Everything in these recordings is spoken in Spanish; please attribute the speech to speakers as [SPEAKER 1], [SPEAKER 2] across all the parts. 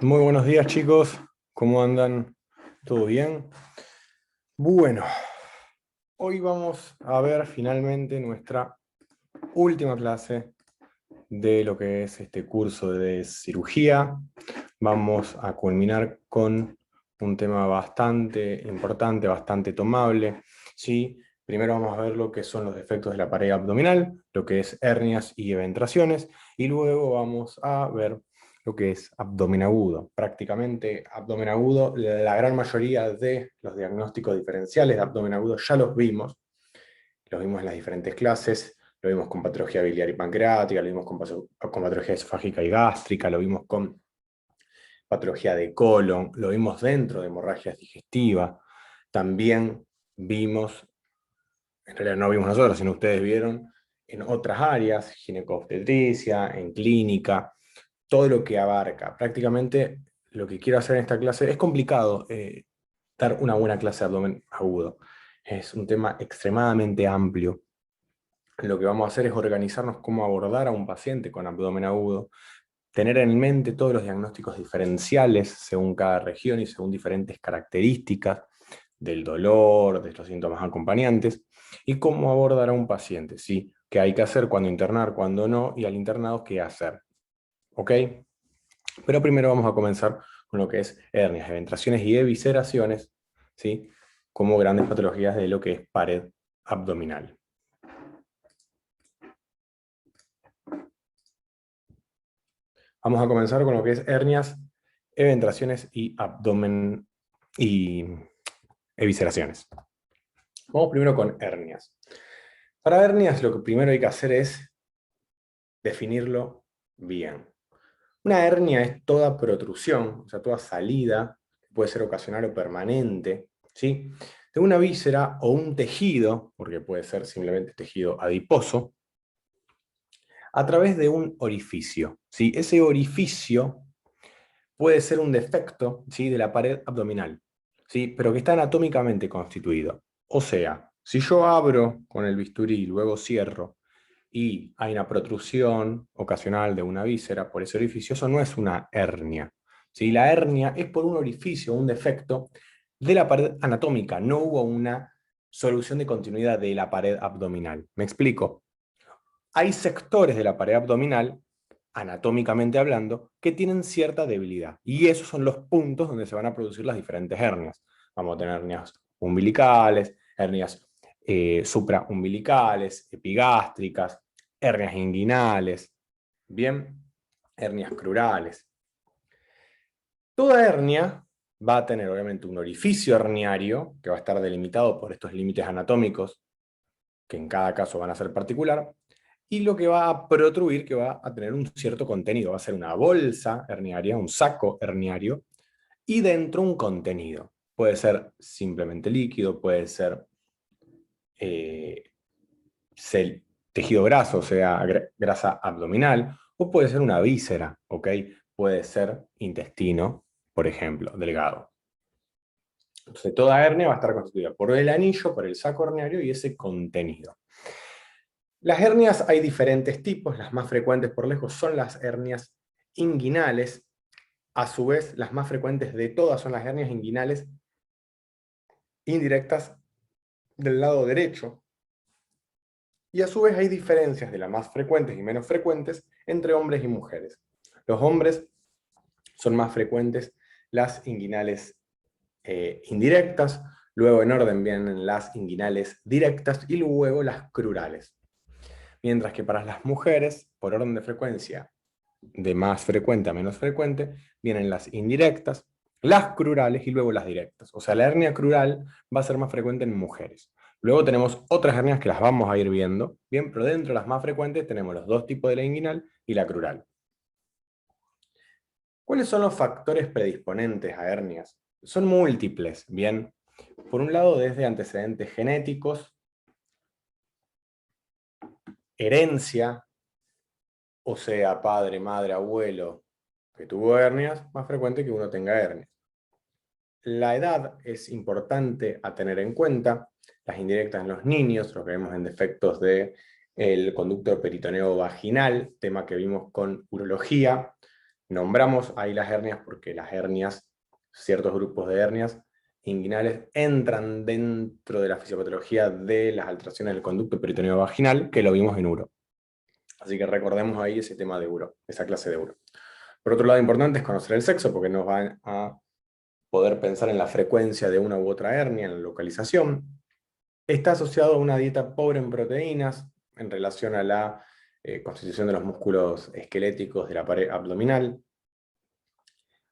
[SPEAKER 1] Muy buenos días, chicos. ¿Cómo andan? ¿Todo bien? Bueno, hoy vamos a ver finalmente nuestra última clase de lo que es este curso de cirugía. Vamos a culminar con un tema bastante importante, bastante tomable, ¿sí? Primero vamos a ver lo que son los defectos de la pared abdominal, lo que es hernias y eventraciones, y luego vamos a ver lo que es abdomen agudo. Prácticamente abdomen agudo, la gran mayoría de los diagnósticos diferenciales de abdomen agudo ya los vimos en las diferentes clases, lo vimos con patología biliar y pancreática, lo vimos con patología esofágica y gástrica, lo vimos con patología de colon, lo vimos dentro de hemorragias digestivas, también vimos, en realidad no vimos nosotros, sino ustedes vieron en otras áreas, ginecobstetricia, en clínica, todo lo que abarca. Prácticamente lo que quiero hacer en esta clase es complicado dar una buena clase de abdomen agudo. Es un tema extremadamente amplio. Lo que vamos a hacer es organizarnos cómo abordar a un paciente con abdomen agudo, tener en mente todos los diagnósticos diferenciales según cada región y según diferentes características del dolor, de los síntomas acompañantes, y cómo abordar a un paciente, ¿sí? ¿Qué hay que hacer, cuándo internar, cuándo no, y al internado qué hacer? ¿Ok? Pero primero vamos a comenzar con lo que es hernias, eventraciones y evisceraciones, ¿sí? Como grandes patologías de lo que es pared abdominal. Vamos a comenzar con lo que es hernias, eventraciones y abdomen y evisceraciones. Vamos primero con hernias. Para hernias lo que primero hay que hacer es definirlo bien. Una hernia es toda protrusión, o sea, toda salida, que puede ser ocasional o permanente, ¿sí? De una víscera o un tejido, porque puede ser simplemente tejido adiposo, a través de un orificio, ¿sí? Ese orificio puede ser un defecto, ¿sí?, de la pared abdominal, ¿sí?, pero que está anatómicamente constituido. O sea, si yo abro con el bisturí y luego cierro y hay una protrusión ocasional de una víscera por ese orificio, eso no es una hernia, ¿sí? La hernia es por un orificio, un defecto de la pared anatómica, no hubo una solución de continuidad de la pared abdominal. ¿Me explico? Hay sectores de la pared abdominal, anatómicamente hablando, que tienen cierta debilidad. Y esos son los puntos donde se van a producir las diferentes hernias. Vamos a tener hernias umbilicales, hernias supraumbilicales, epigástricas, hernias inguinales, bien, hernias crurales. Toda hernia va a tener obviamente un orificio herniario que va a estar delimitado por estos límites anatómicos, que en cada caso van a ser particular, y lo que va a protruir, que va a tener un cierto contenido, va a ser una bolsa herniaria, un saco herniario, y dentro un contenido. Puede ser simplemente líquido, puede ser eh, tejido graso, o sea, grasa abdominal, o puede ser una víscera, ¿ok? Puede ser intestino, por ejemplo, delgado. Entonces, toda hernia va a estar constituida por el anillo, por el saco herniario y ese contenido. Las hernias hay diferentes tipos, las más frecuentes por lejos son las hernias inguinales. A su vez, las más frecuentes de todas son las hernias inguinales indirectas del lado derecho. Y a su vez hay diferencias de las más frecuentes y menos frecuentes entre hombres y mujeres. Los hombres son más frecuentes las inguinales indirectas, luego en orden vienen las inguinales directas y luego las crurales. Mientras que para las mujeres, por orden de frecuencia, de más frecuente a menos frecuente, vienen las indirectas, las crurales y luego las directas. O sea, la hernia crural va a ser más frecuente en mujeres. Luego tenemos otras hernias que las vamos a ir viendo, bien, pero dentro de las más frecuentes tenemos los dos tipos de la inguinal y la crural. ¿Cuáles son los factores predisponentes a hernias? Son múltiples, bien. Por un lado, desde antecedentes genéticos, herencia, o sea, padre, madre, abuelo, que tuvo hernias, más frecuente que uno tenga hernias. La edad es importante a tener en cuenta, las indirectas en los niños, lo que vemos en defectos del conducto peritoneo vaginal, tema que vimos con urología, Nombramos ahí las hernias porque las hernias, ciertos grupos de hernias inguinales entran dentro de la fisiopatología de las alteraciones del conducto peritoneo vaginal, que lo vimos en uro. Así que recordemos ahí ese tema de uro, esa clase de uro. Por otro lado, importante es conocer el sexo, porque nos va a poder pensar en la frecuencia de una u otra hernia, en la localización. Está asociado a una dieta pobre en proteínas, en relación a la constitución de los músculos esqueléticos de la pared abdominal.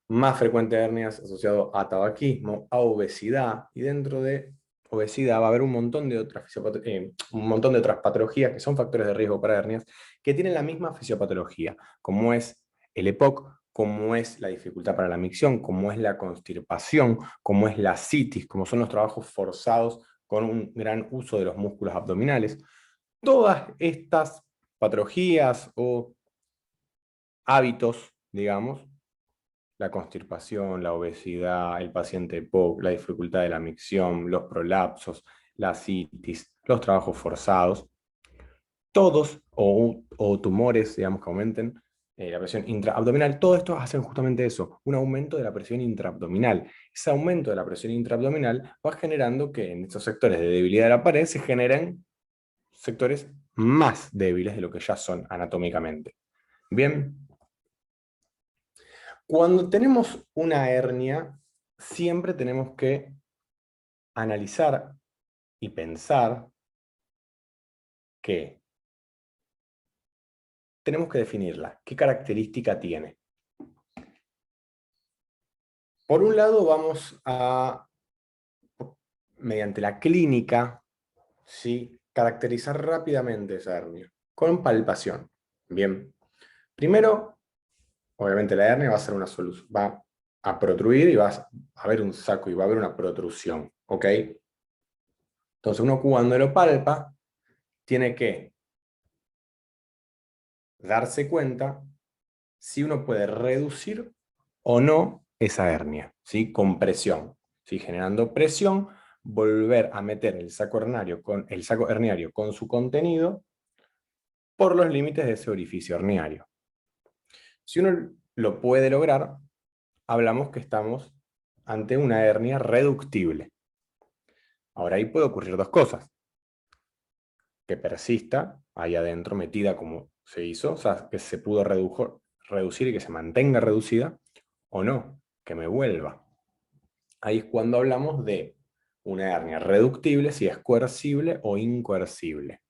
[SPEAKER 1] Más frecuente hernias asociado a tabaquismo, a obesidad, y dentro de obesidad va a haber un montón de otras patologías que son factores de riesgo para hernias, que tienen la misma fisiopatología, como es el EPOC, como es la dificultad para la micción, como es la constipación, como es la citis, como son los trabajos forzados con un gran uso de los músculos abdominales. Todas estas patologías o hábitos, digamos, la constipación, la obesidad, el paciente EPOC, la dificultad de la micción, los prolapsos, la citis, los trabajos forzados, todos, o tumores, digamos, que aumenten la presión intraabdominal, todo esto hacen justamente eso, un aumento de la presión intraabdominal. Ese aumento de la presión intraabdominal va generando que en estos sectores de debilidad de la pared se generen sectores más débiles de lo que ya son anatómicamente. Bien. Cuando tenemos una hernia, siempre tenemos que analizar y pensar que tenemos que definirla. ¿Qué característica tiene? Por un lado vamos a, mediante la clínica, ¿sí?, caracterizar rápidamente esa hernia, con palpación. Bien. Primero, obviamente la hernia va a ser una solución, va a protruir y va a haber un saco y va a haber una protrusión, ¿ok? Entonces uno cuando lo palpa, tiene que darse cuenta si uno puede reducir o no esa hernia, ¿sí?, con presión, ¿sí?, generando presión, volver a meter el saco herniario con su contenido por los límites de ese orificio herniario. Si uno lo puede lograr, hablamos que estamos ante una hernia reductible. Ahora ahí puede ocurrir dos cosas: que persista ahí adentro, metida como se hizo, o sea, que se pudo reducir y que se mantenga reducida, o no, que me vuelva. Ahí es cuando hablamos de una hernia reductible, si es coercible o incoercible.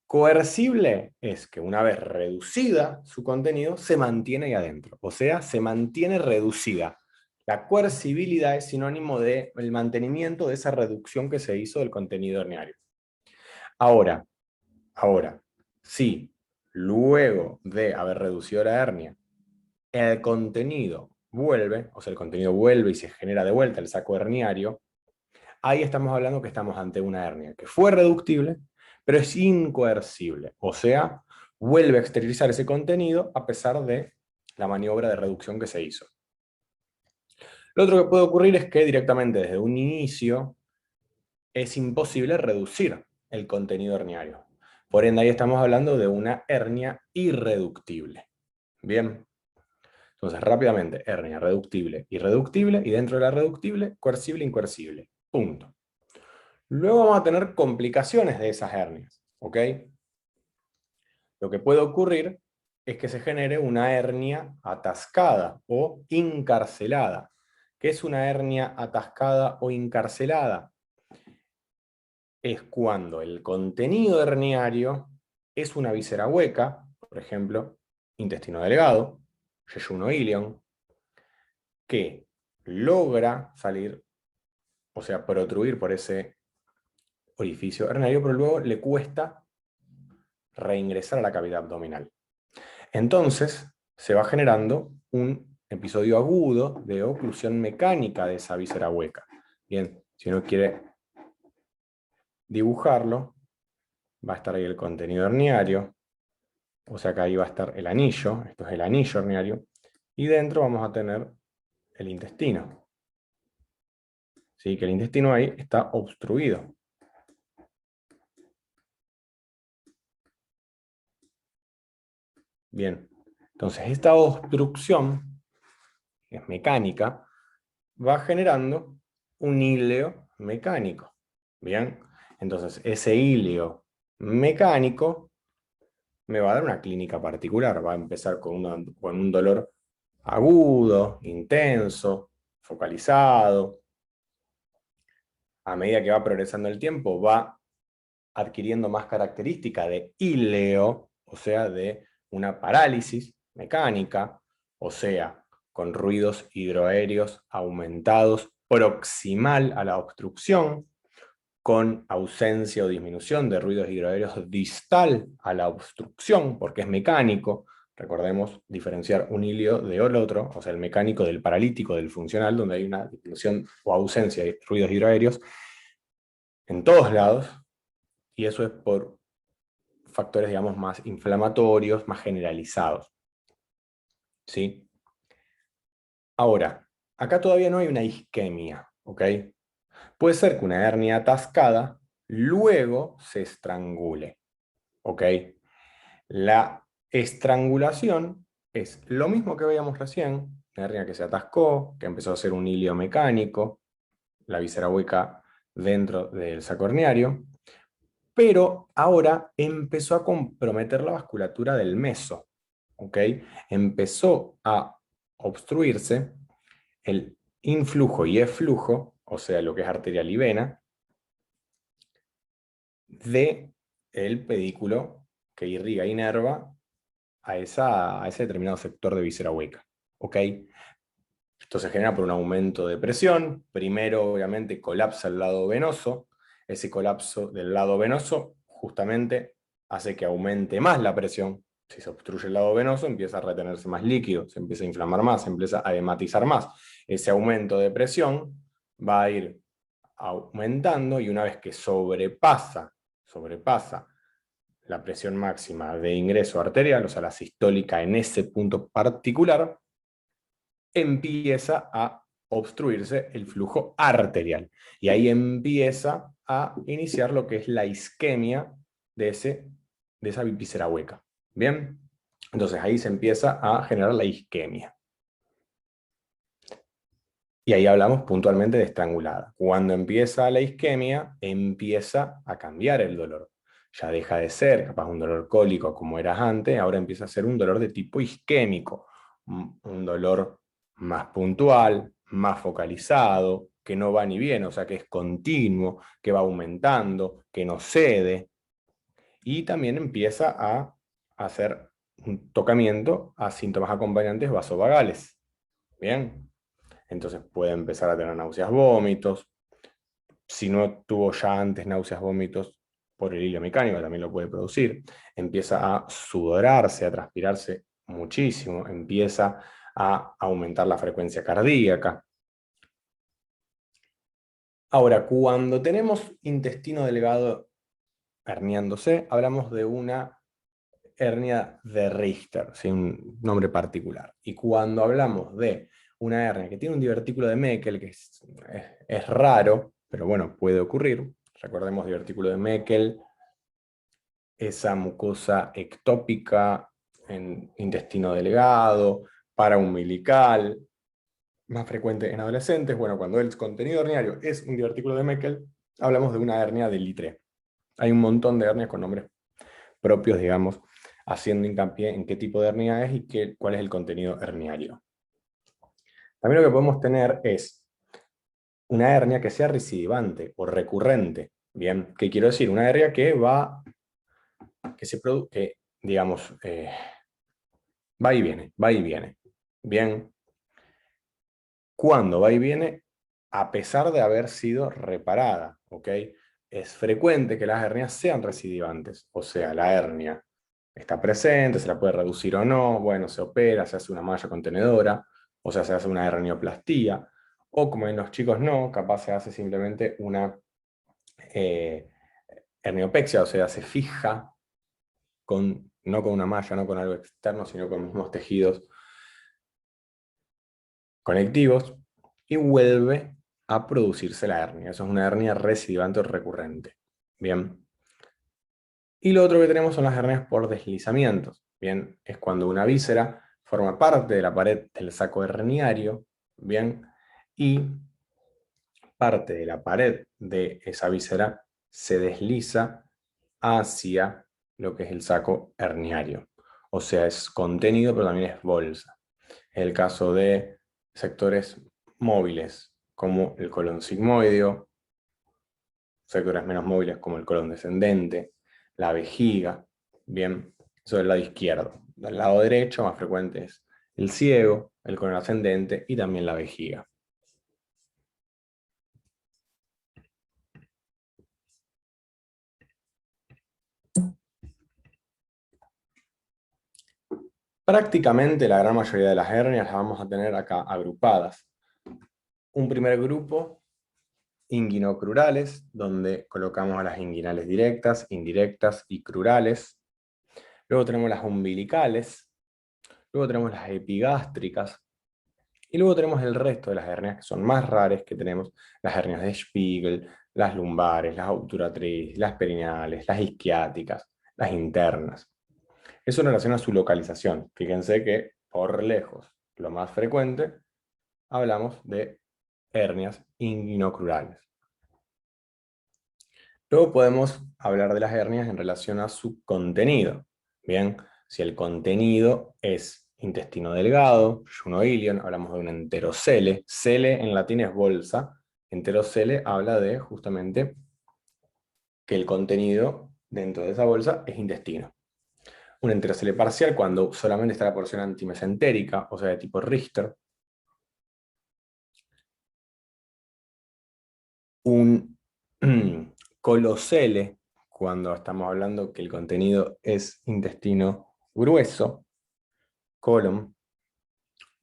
[SPEAKER 1] Coercible es que una vez reducida su contenido, se mantiene ahí adentro, o sea, se mantiene reducida. La coercibilidad es sinónimo del mantenimiento de esa reducción que se hizo del contenido herniario. Ahora, si luego de haber reducido la hernia, el contenido vuelve, o sea, el contenido vuelve y se genera de vuelta el saco herniario, ahí estamos hablando que estamos ante una hernia que fue reductible, pero es incoercible, o sea, vuelve a exteriorizar ese contenido a pesar de la maniobra de reducción que se hizo. Lo otro que puede ocurrir es que directamente desde un inicio es imposible reducir el contenido herniario. Por ende, ahí estamos hablando de una hernia irreductible. Bien. Entonces, rápidamente, hernia reductible, irreductible, y dentro de la reductible, coercible, incoercible. Punto. Luego vamos a tener complicaciones de esas hernias, ¿ok? Lo que puede ocurrir es que se genere una hernia atascada o encarcelada. ¿Qué es una hernia atascada o encarcelada? Es cuando el contenido herniario es una víscera hueca, por ejemplo, intestino delgado, yeyuno ilion, que logra salir, o sea, protruir por ese orificio herniario, pero luego le cuesta reingresar a la cavidad abdominal. Entonces, se va generando un episodio agudo de oclusión mecánica de esa víscera hueca. Bien, si uno quiere dibujarlo, va a estar ahí el contenido herniario, o sea que ahí va a estar el anillo, esto es el anillo herniario, y dentro vamos a tener el intestino. ¿Sí? Que el intestino ahí está obstruido. Bien, Entonces, esta obstrucción, que es mecánica, va generando un híleo mecánico. ¿Bien? Entonces, ese híleo mecánico me va a dar una clínica particular. Va a empezar con un dolor agudo, intenso, focalizado. A medida que va progresando el tiempo, va adquiriendo más característica de híleo, o sea, de una parálisis mecánica, o sea, con ruidos hidroaéreos aumentados proximal a la obstrucción, con ausencia o disminución de ruidos hidroaéreos distal a la obstrucción, porque es mecánico. Recordemos diferenciar un híleo del otro, o sea, el mecánico del paralítico, del funcional, donde hay una disminución o ausencia de ruidos hidroaéreos en todos lados, y eso es por factores, digamos, más inflamatorios, más generalizados. ¿Sí? Ahora, acá todavía no hay una isquemia, ¿ok? Puede ser que una hernia atascada luego se estrangule, ¿ok? La estrangulación es lo mismo que veíamos recién, una hernia que se atascó, que empezó a ser un híleo mecánico, la víscera hueca dentro del saco herniario, pero ahora empezó a comprometer la vasculatura del meso, ¿ok? Empezó a obstruirse el influjo y eflujo, o sea, lo que es arterial y vena, de el pedículo que irriga e inerva a ese determinado sector de víscera hueca, ¿ok? Esto se genera por un aumento de presión. Primero, obviamente, colapsa el lado venoso. Ese colapso del lado venoso justamente hace que aumente más la presión. Si se obstruye el lado venoso, empieza a retenerse más líquido, se empieza a inflamar más, se empieza a edematizar más. Ese aumento de presión va a ir aumentando y una vez que sobrepasa la presión máxima de ingreso arterial, o sea, la sistólica en ese punto particular, empieza a obstruirse el flujo arterial. Y ahí empieza a iniciar lo que es la isquemia de esa víscera hueca. ¿Bien? Entonces ahí se empieza a generar la isquemia. Y ahí hablamos puntualmente de estrangulada. Cuando empieza la isquemia, empieza a cambiar el dolor. Ya deja de ser capaz un dolor cólico como eras antes, ahora empieza a ser un dolor de tipo isquémico. Un dolor más puntual, más focalizado, que no va ni bien, o sea que es continuo, que va aumentando, que no cede. Y también empieza a hacer un tocamiento a síntomas acompañantes vasovagales. Bien. Entonces puede empezar a tener náuseas, vómitos. Si no tuvo ya antes náuseas, vómitos, por el híleo mecánico también lo puede producir. Empieza a sudorarse, a transpirarse muchísimo, empieza a aumentar la frecuencia cardíaca. Ahora, cuando tenemos intestino delgado herniándose, hablamos de una hernia de Richter, ¿sí? Un nombre particular. Y cuando hablamos de una hernia que tiene un divertículo de Meckel, que es raro, pero bueno, puede ocurrir. Recordemos divertículo de Meckel, esa mucosa ectópica en intestino delgado, paraumbilical, más frecuente en adolescentes. Bueno, cuando el contenido herniario es un divertículo de Meckel, hablamos de una hernia de Litre. Hay un montón de hernias con nombres propios, digamos, haciendo hincapié en qué tipo de hernia es y cuál es el contenido herniario. También lo que podemos tener es una hernia que sea recidivante o recurrente. Bien, ¿qué quiero decir? Una hernia que digamos, va y viene, va y viene. Bien, ¿cuándo va y viene? A pesar de haber sido reparada, ¿ok? Es frecuente que las hernias sean recidivantes, o sea, la hernia está presente, se la puede reducir o no, bueno, se opera, se hace una malla contenedora, o sea, se hace una hernioplastia, o como en los chicos no, capaz se hace simplemente una eh, herniopexia, o sea, se fija no con una malla, no con algo externo, sino con mismos tejidos conectivos, y vuelve a producirse la hernia. Eso es una hernia recidivante o recurrente. Bien. Y lo otro que tenemos son las hernias por deslizamientos. Bien, es cuando una víscera forma parte de la pared del saco herniario, ¿bien? Y parte de la pared de esa víscera se desliza hacia lo que es el saco herniario. O sea, es contenido, pero también es bolsa. Es el caso de sectores móviles, como el colon sigmoideo, sectores menos móviles como el colon descendente, la vejiga, bien, eso del lado izquierdo. Del lado derecho, más frecuente es el ciego, el colon ascendente y también la vejiga. Prácticamente la gran mayoría de las hernias las vamos a tener acá agrupadas. Un primer grupo, inguinocrurales, donde colocamos a las inguinales directas, indirectas y crurales. Luego tenemos las umbilicales, luego tenemos las epigástricas, y luego tenemos el resto de las hernias que son más raras, que tenemos las hernias de Spiegel, las lumbares, las obturatrices, las perineales, las isquiáticas, las internas. Eso en relación a su localización. Fíjense que por lejos, lo más frecuente, hablamos de hernias inguinocrurales. Luego podemos hablar de las hernias en relación a su contenido. Bien, si el contenido es intestino delgado, junoilion, hablamos de un enterocele. Cele en latín es bolsa. Enterocele habla de justamente que el contenido dentro de esa bolsa es intestino. Un enterocele parcial cuando solamente está la porción antimesentérica, o sea, de tipo Richter. Un colocele, cuando estamos hablando que el contenido es intestino grueso, colon.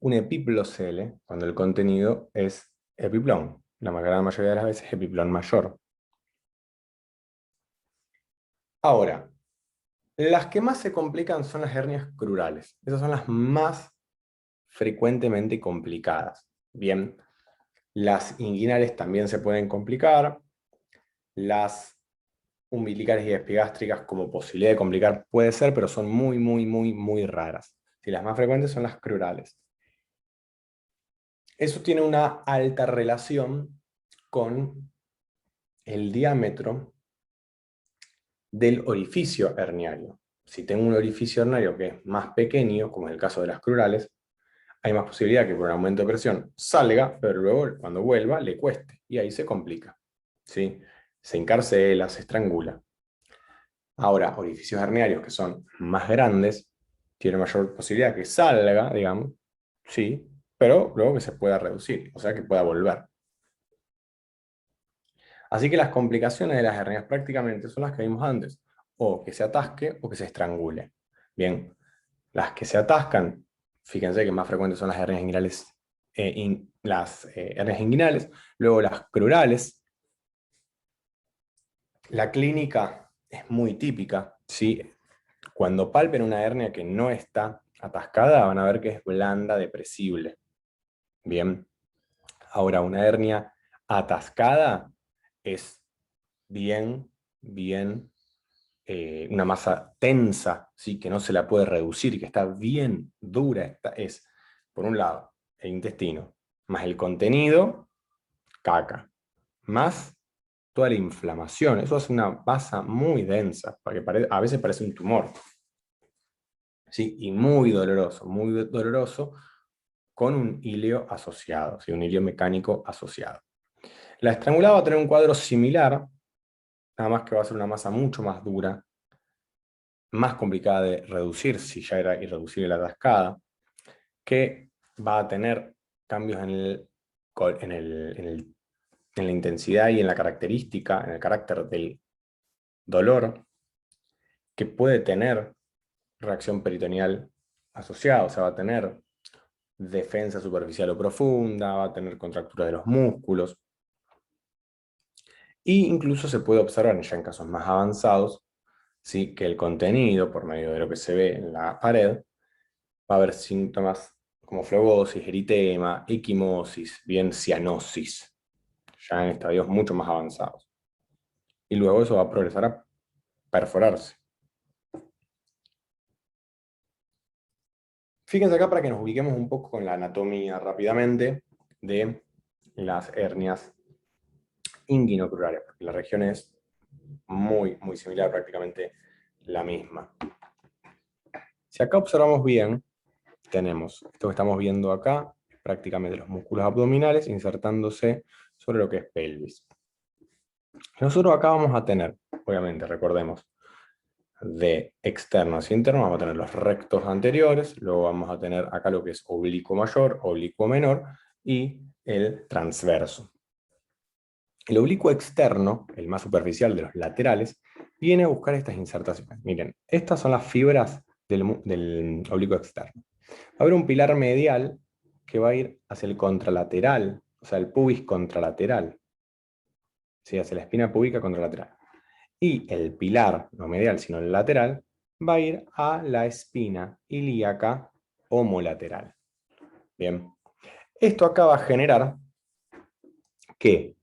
[SPEAKER 1] Un epiplocele, cuando el contenido es epiplón. La gran mayoría de las veces epiplón mayor. Ahora, las que más se complican son las hernias crurales. Esas son las más frecuentemente complicadas. Bien, las inguinales también se pueden complicar. Las umbilicales y epigástricas como posibilidad de complicar puede ser, pero son muy, muy, muy, muy raras. Si las más frecuentes son las crurales. Eso tiene una alta relación con el diámetro del orificio herniario. Si tengo un orificio herniario que es más pequeño, como en el caso de las crurales, hay más posibilidad que por un aumento de presión salga, pero luego cuando vuelva le cueste, y ahí se complica. ¿Sí? Se encarcela, se estrangula. Ahora, orificios herniarios que son más grandes, tiene mayor posibilidad que salga, digamos, sí, pero luego que se pueda reducir, o sea que pueda volver. Así que las complicaciones de las hernias prácticamente son las que vimos antes, o que se atasque o que se estrangule. Bien, las que se atascan, fíjense que más frecuentes son las hernias inguinales, hernias inguinales, luego las crurales. La clínica es muy típica, ¿sí? Cuando palpen una hernia que no está atascada, van a ver que es blanda, depresible. Bien, ahora una hernia atascada es bien, bien, una masa tensa, ¿sí? Que no se la puede reducir, que está bien dura. Es, por un lado, el intestino, más el contenido, caca, más toda la inflamación. Eso es una masa muy densa, porque a veces parece un tumor. ¿Sí? Y muy doloroso, con un hilio asociado, ¿sí? Un hilio mecánico asociado. La estrangulada va a tener un cuadro similar, nada más que va a ser una masa mucho más dura, más complicada de reducir, si ya era irreducible la atascada, que va a tener cambios en la intensidad y en la característica, en el carácter del dolor, que puede tener reacción peritoneal asociada, o sea, va a tener defensa superficial o profunda, va a tener contractura de los músculos, e incluso se puede observar ya en casos más avanzados, ¿sí? Que el contenido, por medio de lo que se ve en la pared, va a haber síntomas como flebosis, eritema, equimosis, bien cianosis, ya en estadios mucho más avanzados. Y luego eso va a progresar a perforarse. Fíjense acá para que nos ubiquemos un poco con la anatomía rápidamente de las hernias inguinocrurales, porque la región es muy, muy similar, prácticamente la misma. Si acá observamos bien, tenemos esto que estamos viendo acá, prácticamente los músculos abdominales insertándose sobre lo que es pelvis. Nosotros acá vamos a tener, obviamente, recordemos, de externo hacia interno, vamos a tener los rectos anteriores, luego vamos a tener acá lo que es oblicuo mayor, oblicuo menor, y el transverso. El oblicuo externo, el más superficial de los laterales, viene a buscar estas insertaciones. Miren, estas son las fibras del oblicuo externo. Va a haber un pilar medial que va a ir hacia el contralateral, o sea, el pubis contralateral. ¿Sí? Hacia la espina púbica contralateral. Y el pilar, no medial, sino el lateral, va a ir a la espina ilíaca homolateral. Bien. Esto acá va a generar que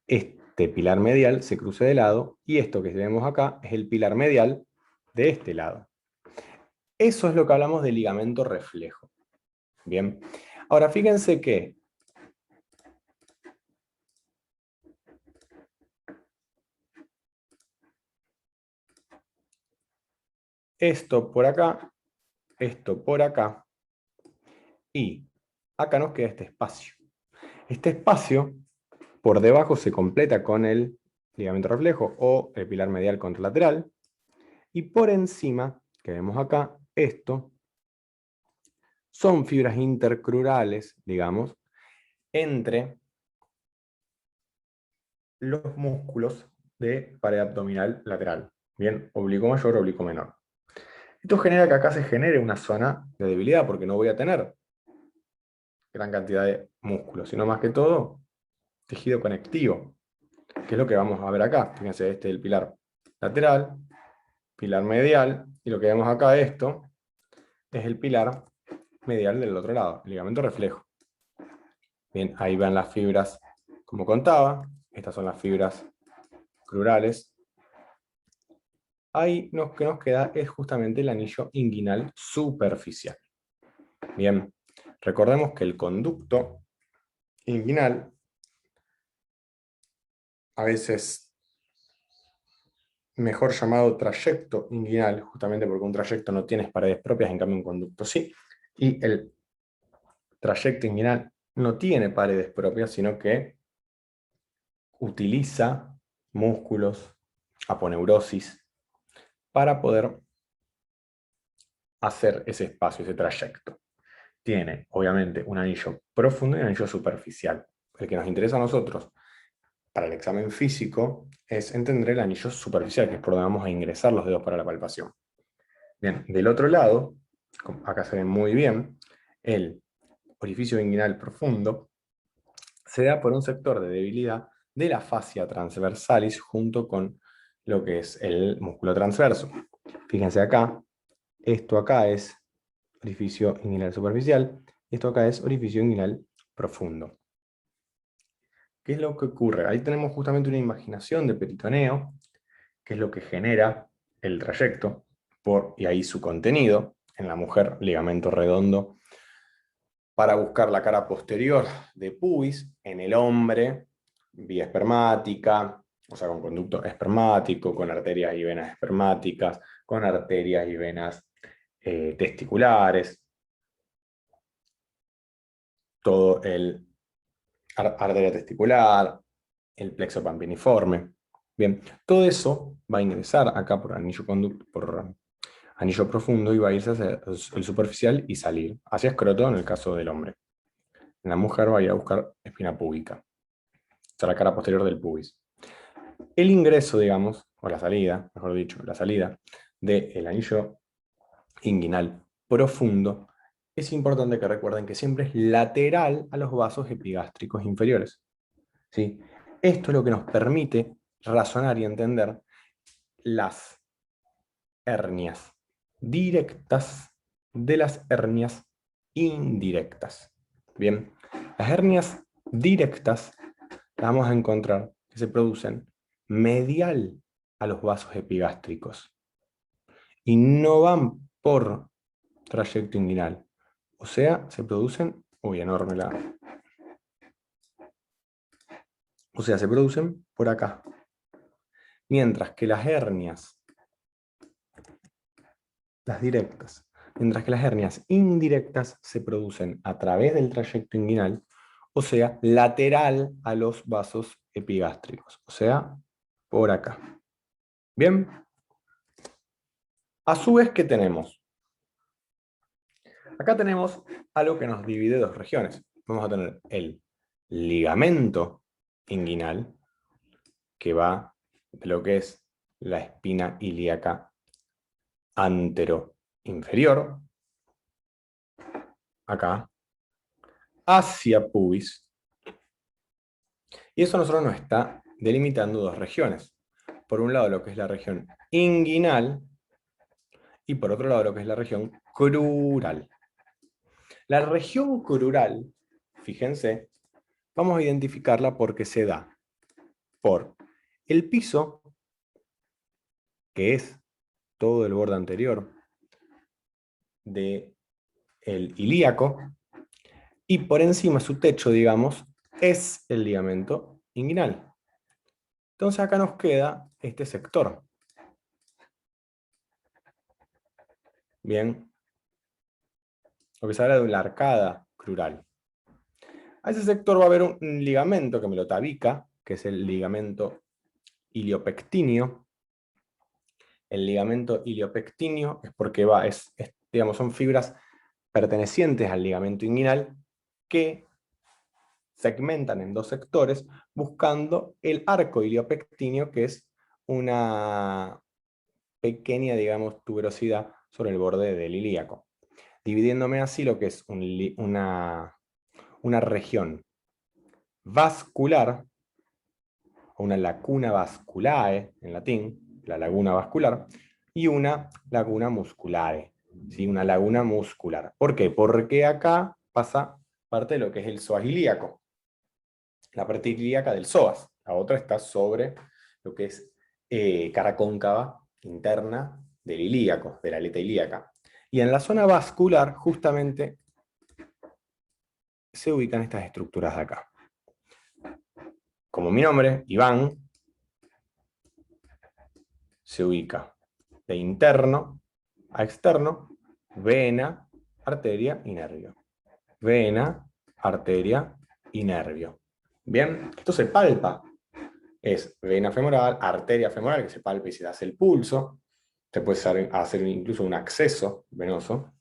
[SPEAKER 1] este pilar medial se cruce de lado y esto que vemos acá es el pilar medial de este lado. Eso es lo que hablamos de ligamento reflejo. Bien. Ahora fíjense que esto por acá, esto por acá, y acá nos queda este espacio. Este espacio por debajo se completa con el ligamento reflejo o el pilar medial contralateral, y por encima, que vemos acá, esto son fibras intercrurales, digamos, entre los músculos de pared abdominal lateral. Bien, oblicuo mayor, oblicuo menor. Esto genera que acá se genere una zona de debilidad, porque no voy a tener gran cantidad de músculos, sino más que todo tejido conectivo, que es lo que vamos a ver acá. Fíjense, este es el pilar lateral, pilar medial, y lo que vemos acá, esto, es el pilar medial del otro lado, el ligamento reflejo. Bien, ahí van las fibras, como contaba, estas son las fibras crurales. Ahí lo que nos queda es justamente el anillo inguinal superficial. Bien, recordemos que el conducto inguinal, a veces mejor llamado trayecto inguinal, justamente porque un trayecto no tiene paredes propias, en cambio un conducto sí, y el trayecto inguinal no tiene paredes propias, sino que utiliza músculos, aponeurosis, para poder hacer ese espacio, ese trayecto. Tiene, obviamente, un anillo profundo y un anillo superficial. El que nos interesa a nosotros para el examen físico es entender el anillo superficial, que es por donde vamos a ingresar los dedos para la palpación. Bien, del otro lado, acá se ve muy bien, el orificio inguinal profundo se da por un sector de debilidad de la fascia transversalis junto con lo que es el músculo transverso. Fíjense acá, esto acá es orificio inguinal superficial, esto acá es orificio inguinal profundo. ¿Qué es lo que ocurre? Ahí tenemos justamente una imaginación de peritoneo, que es lo que genera el trayecto, y ahí su contenido, en la mujer ligamento redondo, para buscar la cara posterior de pubis, en el hombre, vía espermática, o sea, con conducto espermático, con arterias y venas espermáticas, con arterias y venas testiculares, todo el arteria testicular, el plexo pampiniforme. Bien, todo eso va a ingresar acá por anillo profundo y va a irse hacia el superficial y salir hacia escroto en el caso del hombre. En la mujer va a ir a buscar espina púbica, o sea, la cara posterior del pubis. El ingreso, digamos, o la salida, mejor dicho, la salida del anillo inguinal profundo, es importante que recuerden que siempre es lateral a los vasos epigástricos inferiores. ¿Sí? Esto es lo que nos permite razonar y entender las hernias directas de las hernias indirectas. Bien, las hernias directas las vamos a encontrar que se producen medial a los vasos epigástricos y no van por trayecto inguinal, O sea, se producen... Uy, enorme la... O sea, se producen por acá. Mientras que las hernias, las directas, mientras que las hernias indirectas se producen a través del trayecto inguinal, o sea, lateral a los vasos epigástricos, o sea, por acá. Bien. A su vez, ¿qué tenemos? Acá tenemos algo que nos divide dos regiones. Vamos a tener el ligamento inguinal, que va de lo que es la espina ilíaca antero-inferior, acá, hacia pubis. Y eso a nosotros nos está delimitando dos regiones. Por un lado lo que es la región inguinal y por otro lado lo que es la región crural. La región crural, fíjense, vamos a identificarla porque se da por el piso, que es todo el borde anterior del ilíaco, y por encima su techo, digamos, es el ligamento inguinal. Entonces acá nos queda este sector. Bien, lo que se habla de la arcada crural. A ese sector va a haber un ligamento que me lo tabica, que es el ligamento iliopectíneo. El ligamento iliopectíneo es porque digamos, son fibras pertenecientes al ligamento inguinal que segmentan en dos sectores buscando el arco iliopectíneo, que es una pequeña, digamos, tuberosidad sobre el borde del ilíaco, dividiéndome así lo que es una región vascular, o una lacuna vasculae en latín, la laguna vascular, y una laguna musculare, ¿sí? Una laguna muscular. ¿Por qué? Porque acá pasa parte de lo que es el psoas ilíaco, la parte ilíaca del psoas. La otra está sobre lo que es cara cóncava interna del ilíaco, de la aleta ilíaca. Y en la zona vascular, justamente, se ubican estas estructuras de acá. Como mi nombre, Iván, se ubica de interno a externo, vena, arteria y nervio. Vena, arteria y nervio. Bien, esto se palpa. Es vena femoral, arteria femoral, que se palpa y se hace el pulso. Se puede hacer incluso un acceso venoso.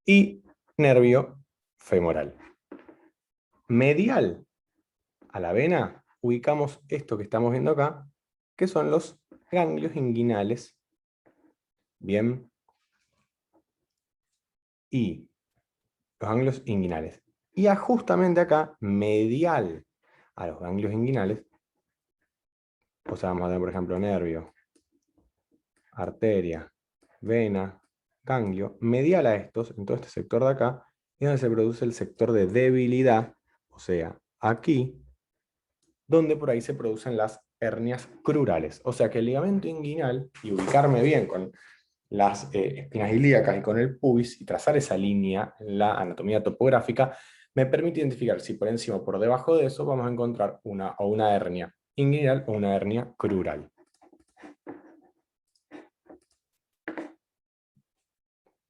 [SPEAKER 1] Y nervio femoral. Medial a la vena ubicamos esto que estamos viendo acá, que son los ganglios inguinales. Bien. Y los ganglios inguinales. Y justamente acá, medial a los ganglios inguinales, o sea, vamos a tener, por ejemplo, nervio, arteria, vena, ganglio, medial a estos, en todo este sector de acá, es donde se produce el sector de debilidad, o sea, aquí, donde por ahí se producen las hernias crurales. O sea que el ligamento inguinal, y ubicarme bien con las espinas ilíacas y con el pubis, y trazar esa línea en la anatomía topográfica, me permite identificar si por encima o por debajo de eso vamos a encontrar una hernia inguinal o una hernia crural.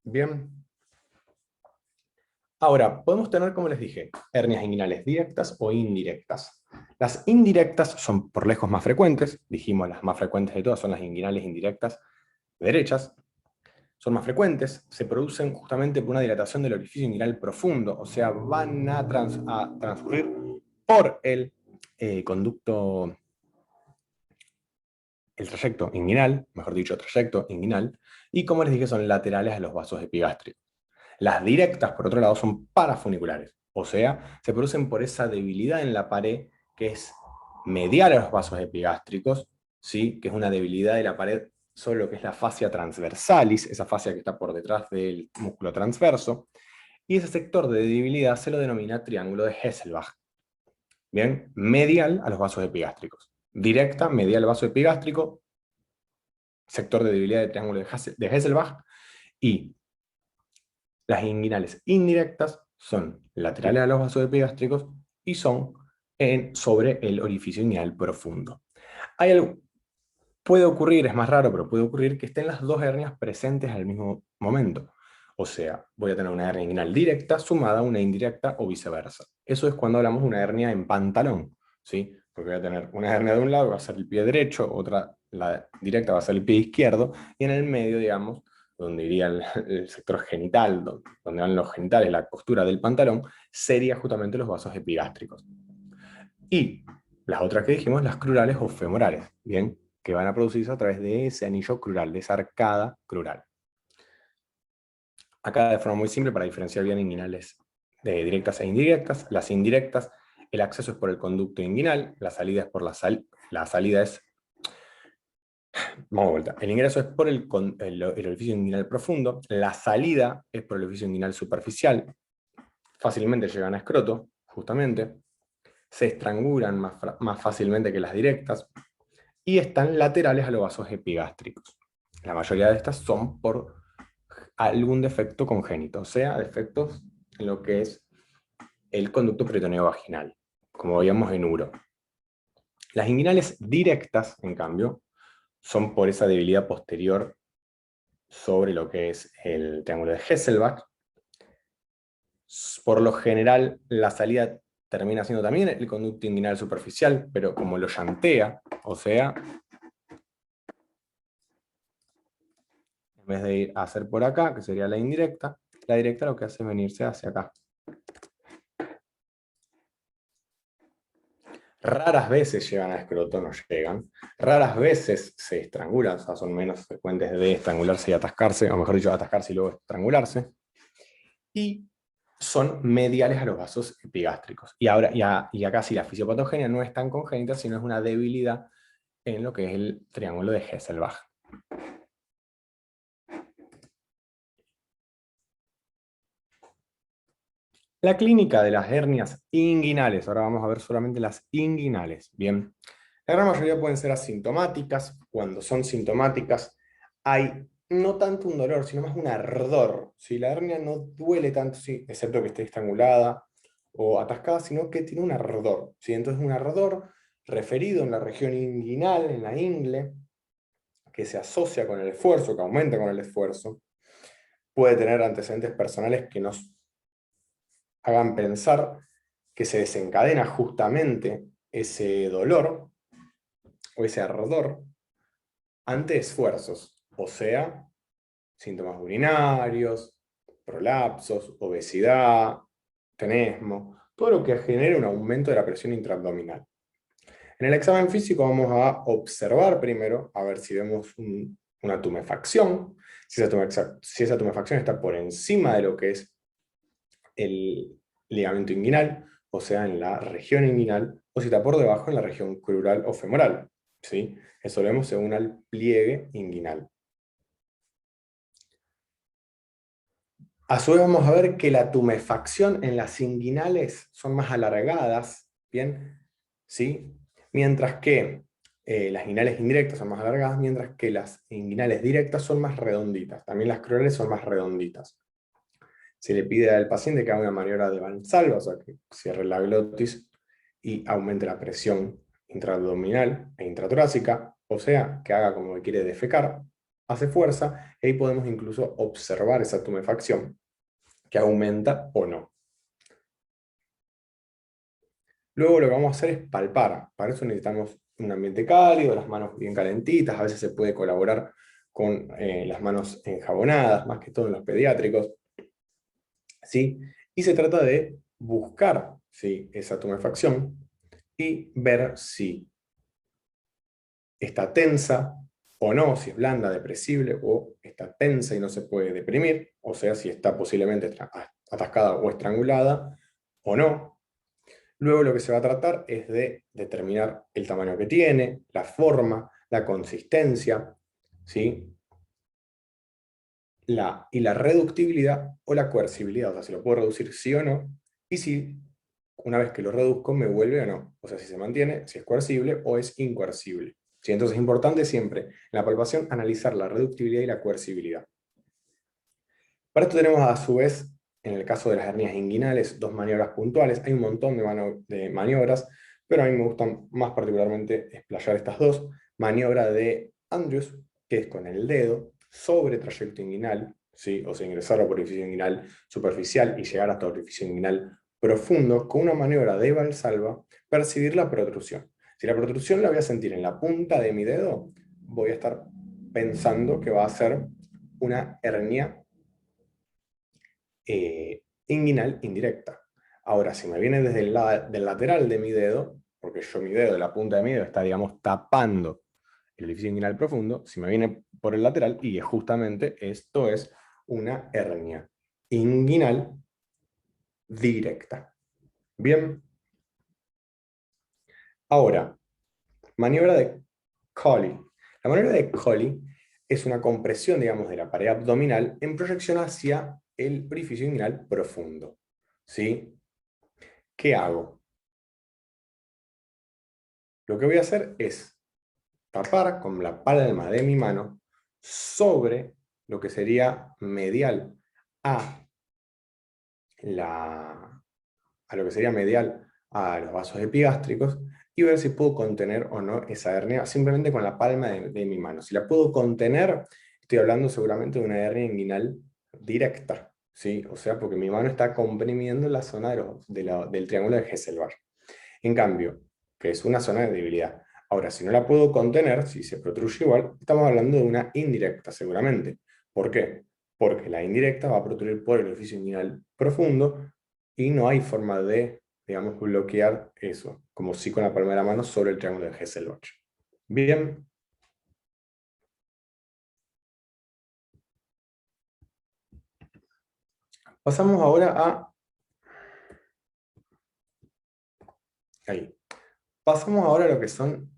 [SPEAKER 1] Bien. Ahora, podemos tener, como les dije, hernias inguinales directas o indirectas. Las indirectas son por lejos más frecuentes, dijimos las más frecuentes de todas son las inguinales indirectas derechas, son más frecuentes, se producen justamente por una dilatación del orificio inguinal profundo, o sea, van a transcurrir por el conducto, el trayecto inguinal, mejor dicho, trayecto inguinal, y como les dije, son laterales a los vasos epigástricos. Las directas, por otro lado, son parafuniculares, o sea, se producen por esa debilidad en la pared que es medial a los vasos epigástricos, ¿sí? Que es una debilidad de la pared sobre lo que es la fascia transversalis, esa fascia que está por detrás del músculo transverso, y ese sector de debilidad se lo denomina triángulo de Hesselbach. Bien, medial a los vasos epigástricos. Directa, medial al vaso epigástrico, sector de debilidad del triángulo de Hesselbach, y Las inguinales indirectas son laterales a los vasos epigástricos y son sobre el orificio inguinal profundo. Puede ocurrir, es más raro, pero puede ocurrir que estén las dos hernias presentes al mismo momento. O sea, voy a tener una hernia inguinal directa sumada a una indirecta o viceversa. Eso es cuando hablamos de una hernia en pantalón, ¿sí? Porque voy a tener una hernia de un lado, va a ser el pie derecho, otra, la directa, va a ser el pie izquierdo, y en el medio, digamos, donde iría el sector genital, donde van los genitales, la costura del pantalón, sería justamente los vasos epigástricos. Y las otras que dijimos, las crurales o femorales, ¿bien? Que van a producirse a través de ese anillo crural, de esa arcada crural. Acá de forma muy simple, para diferenciar bien inguinales de directas e indirectas, las indirectas, el acceso es por el conducto inguinal, la salida es por la salida es, vamos de vuelta, el ingreso es por el orificio inguinal profundo, la salida es por el orificio inguinal superficial, fácilmente llegan a escroto, justamente, se estrangulan más fácilmente que las directas, y están laterales a los vasos epigástricos. La mayoría de estas son por algún defecto congénito, o sea, defectos en lo que es el conducto peritoneo vaginal, como veíamos en uro. Las inguinales directas, en cambio, son por esa debilidad posterior sobre lo que es el triángulo de Hesselbach. Por lo general, la salida termina siendo también el conducto inguinal superficial, pero como lo llantea, o sea, en vez de ir a hacer por acá, que sería la indirecta, la directa lo que hace es venirse hacia acá. Raras veces llegan a escroto, no llegan. Raras veces se estrangulan, o sea, son menos frecuentes de estrangularse y atascarse, o mejor dicho, atascarse y luego estrangularse. Y son mediales a los vasos epigástricos. Y acá sí, la fisiopatogenia no es tan congénita, sino es una debilidad en lo que es el triángulo de Hesselbach. La clínica de las hernias inguinales, ahora vamos a ver solamente las inguinales. Bien, la gran mayoría pueden ser asintomáticas. Cuando son sintomáticas hay no tanto un dolor, sino más un ardor. Si la hernia no duele tanto, sí, excepto que esté estrangulada o atascada, sino que tiene un ardor. ¿Sí? Entonces un ardor referido en la región inguinal, en la ingle, que se asocia con el esfuerzo, que aumenta con el esfuerzo, puede tener antecedentes personales que nos hagan pensar que se desencadena justamente ese dolor o ese ardor ante esfuerzos, o sea, síntomas urinarios, prolapsos, obesidad, tenesmo, todo lo que genera un aumento de la presión intraabdominal. En el examen físico vamos a observar primero, a ver si vemos una tumefacción, si esa tumefacción está por encima de lo que es el ligamento inguinal, o sea, en la región inguinal, o si está por debajo en la región crural o femoral. ¿Sí? Eso lo vemos según el pliegue inguinal. A su vez vamos a ver que la tumefacción en las inguinales son más alargadas, ¿bien? ¿Sí? Mientras que las inguinales indirectas son más alargadas, mientras que las inguinales directas son más redonditas. También las crurales son más redonditas. Se le pide al paciente que haga una maniobra de Valsalva, o sea, que cierre la glotis y aumente la presión intraabdominal e intratorácica, o sea, que haga como que quiere defecar, hace fuerza, y ahí podemos incluso observar esa tumefacción, que aumenta o no. Luego lo que vamos a hacer es palpar. Para eso necesitamos un ambiente cálido, las manos bien calentitas, a veces se puede colaborar con las manos enjabonadas, más que todo en los pediátricos. ¿Sí? Y se trata de buscar, ¿sí?, esa tumefacción y ver si está tensa o no, si es blanda, depresible, o está tensa y no se puede deprimir, o sea, si está posiblemente atascada o estrangulada o no. Luego lo que se va a tratar es de determinar el tamaño que tiene, la forma, la consistencia, ¿sí?, y la reductibilidad o la coercibilidad, o sea, si lo puedo reducir sí o no, y si una vez que lo reduzco me vuelve o no, o sea, si se mantiene, si es coercible o es incoercible. ¿Sí? Entonces es importante siempre en la palpación analizar la reductibilidad y la coercibilidad. Para esto tenemos a su vez, en el caso de las hernias inguinales, dos maniobras puntuales. Hay un montón de maniobras, pero a mí me gustan más particularmente explayar estas dos. Maniobra de Andrews, que es con el dedo sobre trayecto inguinal, ¿sí? O sea, ingresar al orificio inguinal superficial y llegar hasta el orificio inguinal profundo, con una maniobra de Valsalva, percibir la protrusión. Si la protrusión la voy a sentir en la punta de mi dedo, voy a estar pensando que va a ser una hernia inguinal indirecta. Ahora, si me viene desde el del lateral de mi dedo, porque yo mi dedo, la punta de mi dedo está, digamos, tapando el orificio inguinal profundo, si me viene por el lateral, y justamente esto es una hernia inguinal directa. Bien. Ahora, maniobra de Collie. La maniobra de Collie es una compresión, digamos, de la pared abdominal en proyección hacia el orificio inguinal profundo. ¿Sí? ¿Qué hago? Lo que voy a hacer es tapar con la palma de mi mano sobre lo que sería medial a, a lo que sería medial a los vasos epigástricos y ver si puedo contener o no esa hernia simplemente con la palma de mi mano. Si la puedo contener, estoy hablando seguramente de una hernia inguinal directa, ¿sí? O sea, porque mi mano está comprimiendo la zona del triángulo de Hesselbach. En cambio, que es una zona de debilidad. Ahora, si no la puedo contener, si se protruye igual, estamos hablando de una indirecta seguramente. ¿Por qué? Porque la indirecta va a protruir por el orificio inguinal profundo y no hay forma de, digamos, bloquear eso, como si con la palma de la mano sobre el triángulo de Hesselbach. Bien. Pasamos ahora a... Ahí. Pasamos ahora a lo que son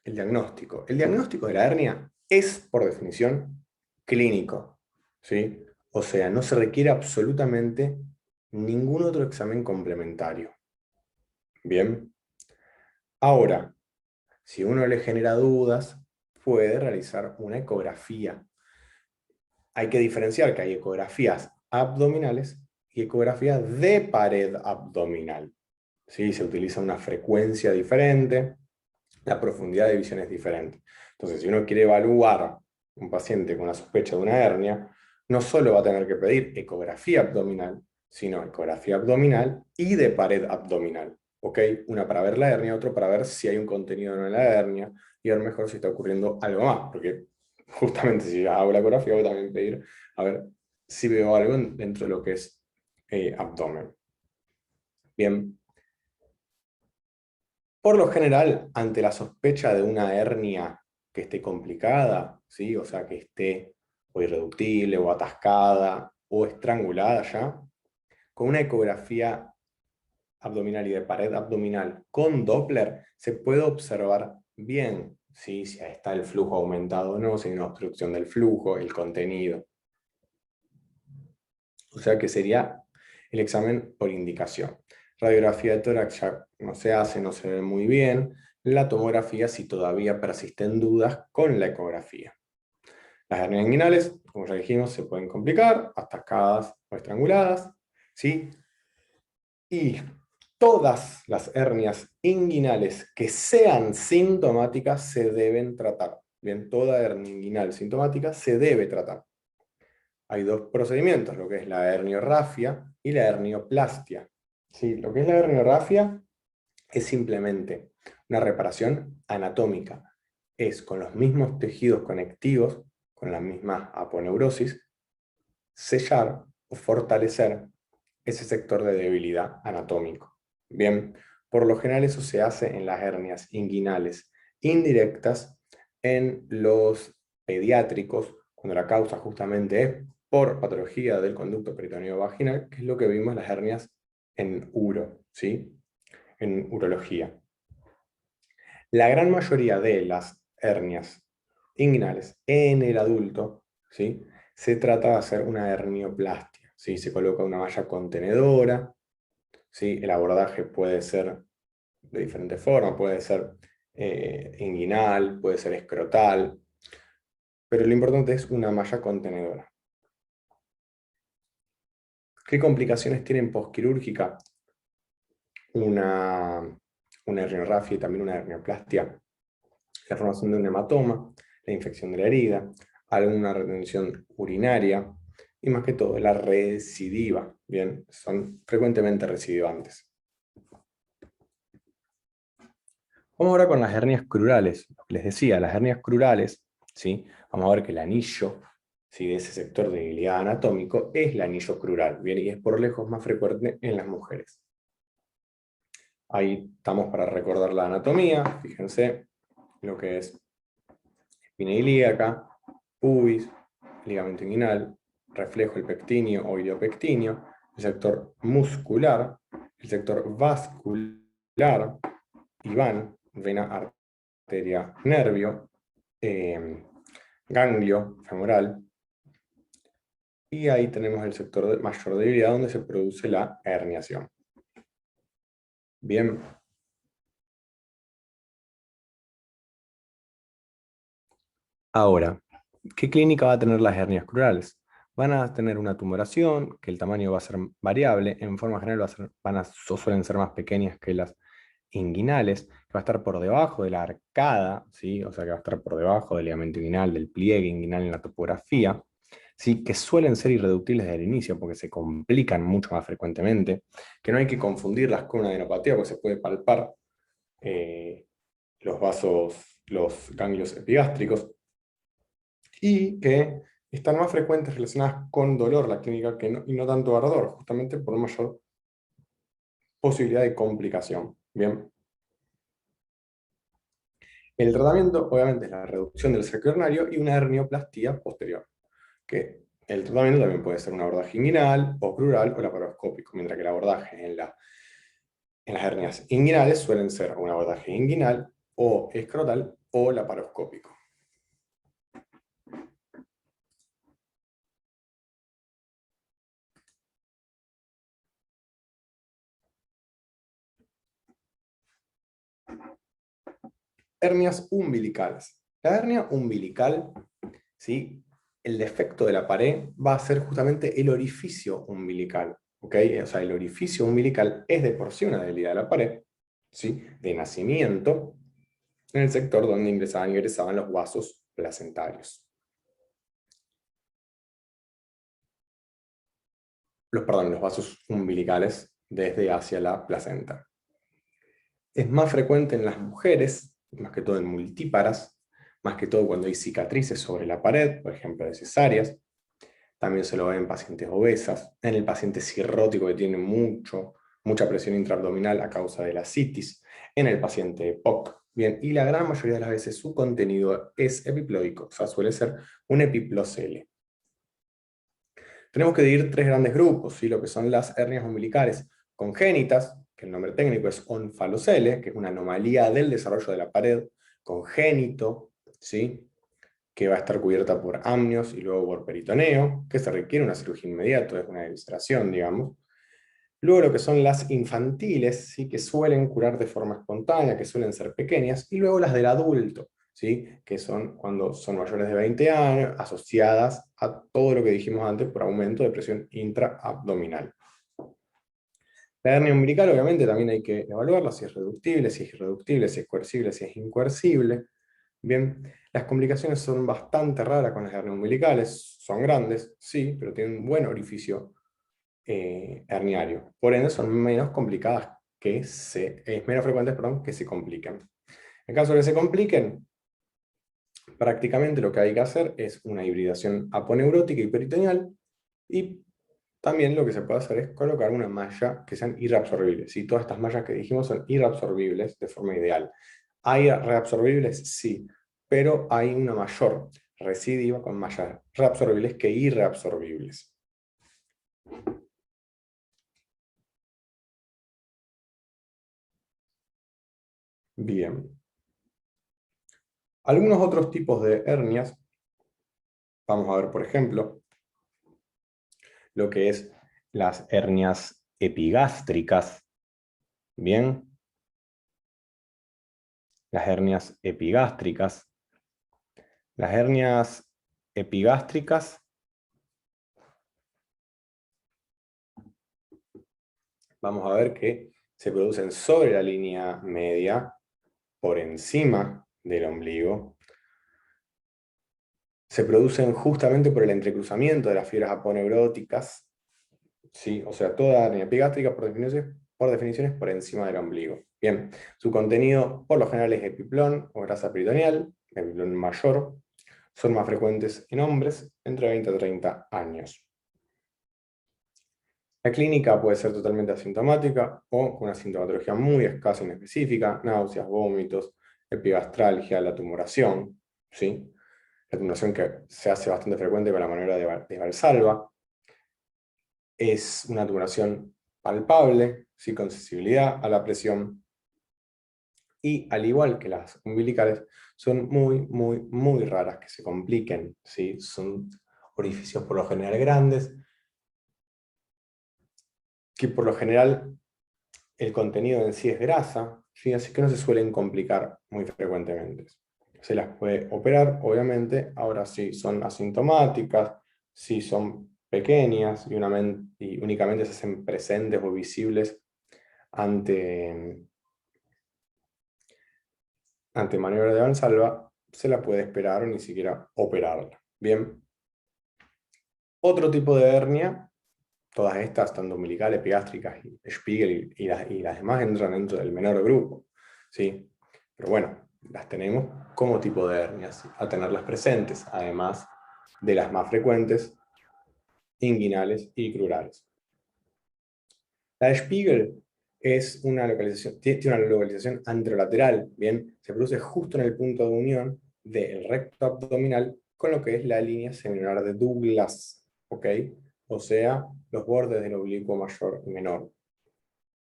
[SPEAKER 1] el diagnóstico. El diagnóstico de la hernia es, por definición, clínico, ¿sí? O sea, no se requiere absolutamente ningún otro examen complementario. Bien. Ahora, si uno le genera dudas, puede realizar una ecografía. Hay que diferenciar que hay ecografías abdominales y ecografías de pared abdominal. ¿Sí? Se utiliza una frecuencia diferente, la profundidad de visión es diferente. Entonces, si uno quiere evaluar un paciente con la sospecha de una hernia, no solo va a tener que pedir ecografía abdominal, sino ecografía abdominal y de pared abdominal. ¿Ok? Una para ver la hernia, otra para ver si hay un contenido o no en la hernia, y ver mejor si está ocurriendo algo más, porque justamente si ya hago la ecografía voy a también pedir a ver si veo algo dentro de lo que es abdomen. Bien. Por lo general, ante la sospecha de una hernia que esté complicada, ¿sí? O sea, que esté o irreductible, o atascada, o estrangulada ya, con una ecografía abdominal y de pared abdominal con Doppler, se puede observar bien, ¿sí? Si está el flujo aumentado o no, si hay una obstrucción del flujo, el contenido. O sea que sería el examen por indicación. Radiografía de tórax ya no se hace, no se ve muy bien. La tomografía si todavía persisten dudas con la ecografía. Las hernias inguinales, como ya dijimos, se pueden complicar, atascadas o estranguladas, ¿sí? Y todas las hernias inguinales que sean sintomáticas se deben tratar. Bien, toda hernia inguinal sintomática se debe tratar. Hay dos procedimientos, lo que es la herniorrafia y la hernioplastia. ¿Sí? Lo que es la herniorrafia es simplemente una reparación anatómica. Es con los mismos tejidos conectivos, con la misma aponeurosis, sellar o fortalecer ese sector de debilidad anatómico. Bien, por lo general eso se hace en las hernias inguinales indirectas, en los pediátricos, cuando la causa justamente es por patología del conducto peritoneo vaginal, que es lo que vimos en las hernias en uro, ¿sí? En urología. La gran mayoría de las hernias inguinales en el adulto, ¿sí? Se trata de hacer una hernioplastia, ¿sí? Se coloca una malla contenedora, ¿sí? El abordaje puede ser de diferentes formas, puede ser inguinal, puede ser escrotal, pero lo importante es una malla contenedora. ¿Qué complicaciones tienen posquirúrgica? Una herniorrafia y también una hernioplastia, la formación de un hematoma, la infección de la herida, alguna retención urinaria y más que todo la recidiva. Bien, son frecuentemente recidivantes. Vamos ahora con las hernias crurales. Les decía, las hernias crurales, ¿sí? Vamos a ver que el anillo, ¿sí?, de ese sector de debilidad anatómico es el anillo crural, ¿bien? Y es por lejos más frecuente en las mujeres. Ahí estamos para recordar la anatomía. Fíjense lo que es espina ilíaca, pubis, ligamento inguinal, reflejo el pectíneo o iliopectíneo, el sector muscular, el sector vascular, Iván, vena, arteria, nervio, ganglio femoral, y ahí tenemos el sector de mayor debilidad donde se produce la herniación. Bien. Ahora, ¿qué clínica va a tener las hernias crurales? Van a tener una tumoración, que el tamaño va a ser variable, en forma general suelen ser más pequeñas que las inguinales, que va a estar por debajo de la arcada, ¿sí? O sea que va a estar por debajo del ligamento inguinal, del pliegue inguinal en la topografía, ¿sí? Que suelen ser irreductibles desde el inicio porque se complican mucho más frecuentemente, que no hay que confundirlas con una adenopatía porque se puede palpar los vasos, los ganglios epigástricos, y que están más frecuentes relacionadas con dolor la clínica y no tanto ardor, justamente por mayor posibilidad de complicación. Bien. El tratamiento, obviamente, es la reducción del saco urinario y una hernioplastia posterior, que el tratamiento también puede ser un abordaje inguinal o crural o laparoscópico, mientras que el abordaje en las hernias inguinales suelen ser un abordaje inguinal o escrotal o laparoscópico. Hernias umbilicales. La hernia umbilical, ¿sí?, el defecto de la pared va a ser justamente el orificio umbilical. ¿Ok? O sea, el orificio umbilical es de por sí una debilidad de la pared, ¿sí?, de nacimiento, en el sector donde ingresaban y egresaban los vasos placentarios. Los vasos umbilicales desde hacia la placenta. Es más frecuente en las mujeres, más que todo en multíparas, más que todo cuando hay cicatrices sobre la pared, por ejemplo de cesáreas. También se lo ve en pacientes obesas, en el paciente cirrótico que tiene mucha presión intraabdominal a causa de la citis, en el paciente POC. Bien, y la gran mayoría de las veces su contenido es epiploico, o sea, suele ser un epiplocele. Tenemos que dividir tres grandes grupos, ¿sí? Lo que son las hernias umbilicales congénitas, que el nombre técnico es onfalocele, que es una anomalía del desarrollo de la pared, congénito, ¿sí?, que va a estar cubierta por amnios y luego por peritoneo, que se requiere una cirugía inmediata, es una evisceración, digamos. Luego lo que son las infantiles, ¿sí?, que suelen curar de forma espontánea, que suelen ser pequeñas, y luego las del adulto, ¿sí?, que son cuando son mayores de 20 años, asociadas a todo lo que dijimos antes por aumento de presión intraabdominal. La hernia umbilical obviamente también hay que evaluarla, si es reductible, si es irreductible, si es coercible, si es incoercible. Bien, las complicaciones son bastante raras con las hernias umbilicales, son grandes, sí, pero tienen un buen orificio herniario. Por ende son menos complicadas es menos frecuentes, perdón, que se compliquen. En caso de que se compliquen, prácticamente lo que hay que hacer es una hibridación aponeurótica y peritoneal, y también lo que se puede hacer es colocar una malla que sean irreabsorbibles. ¿Sí? Todas estas mallas que dijimos son irreabsorbibles de forma ideal. ¿Hay reabsorbibles? Sí, pero hay una mayor recidiva con mallas reabsorbibles que irreabsorbibles. Bien. Algunos otros tipos de hernias, vamos a ver por ejemplo, lo que es las hernias epigástricas. Bien. Las hernias epigástricas. Las hernias epigástricas vamos a ver que se producen sobre la línea media, por encima del ombligo. Se producen justamente por el entrecruzamiento de las fibras aponeuróticas, ¿sí? O sea, toda hernia epigástrica por definición es por encima del ombligo. Bien, su contenido por lo general es epiplón o grasa peritoneal, epiplón mayor, son más frecuentes en hombres entre 20 a 30 años. La clínica puede ser totalmente asintomática o con una sintomatología muy escasa e inespecífica, náuseas, vómitos, epigastralgia, la tumoración, ¿sí? La tumoración que se hace bastante frecuente con la maniobra de Valsalva. Es una tumoración palpable, ¿sí? Con sensibilidad a la presión. Y al igual que las umbilicales, son muy, muy, muy raras que se compliquen, ¿sí? Son orificios por lo general grandes, que por lo general el contenido en sí es grasa, ¿sí? Así que no se suelen complicar muy frecuentemente. Se las puede operar, obviamente, ahora sí son asintomáticas, sí son pequeñas y únicamente se hacen presentes o visibles ante maniobra de Valsalva, se la puede esperar o ni siquiera operarla. Bien. Otro tipo de hernia, todas estas, tanto umbilicales, epigástricas, Spiegel y las demás entran dentro del menor grupo, ¿sí? Pero bueno, las tenemos como tipo de hernias, a tenerlas presentes, además de las más frecuentes, inguinales y crurales. La de Spiegel es tiene una localización anterolateral, ¿bien? Se produce justo en el punto de unión del recto abdominal con lo que es la línea semilunar de Douglas, ¿ok? O sea, los bordes del oblicuo mayor y menor.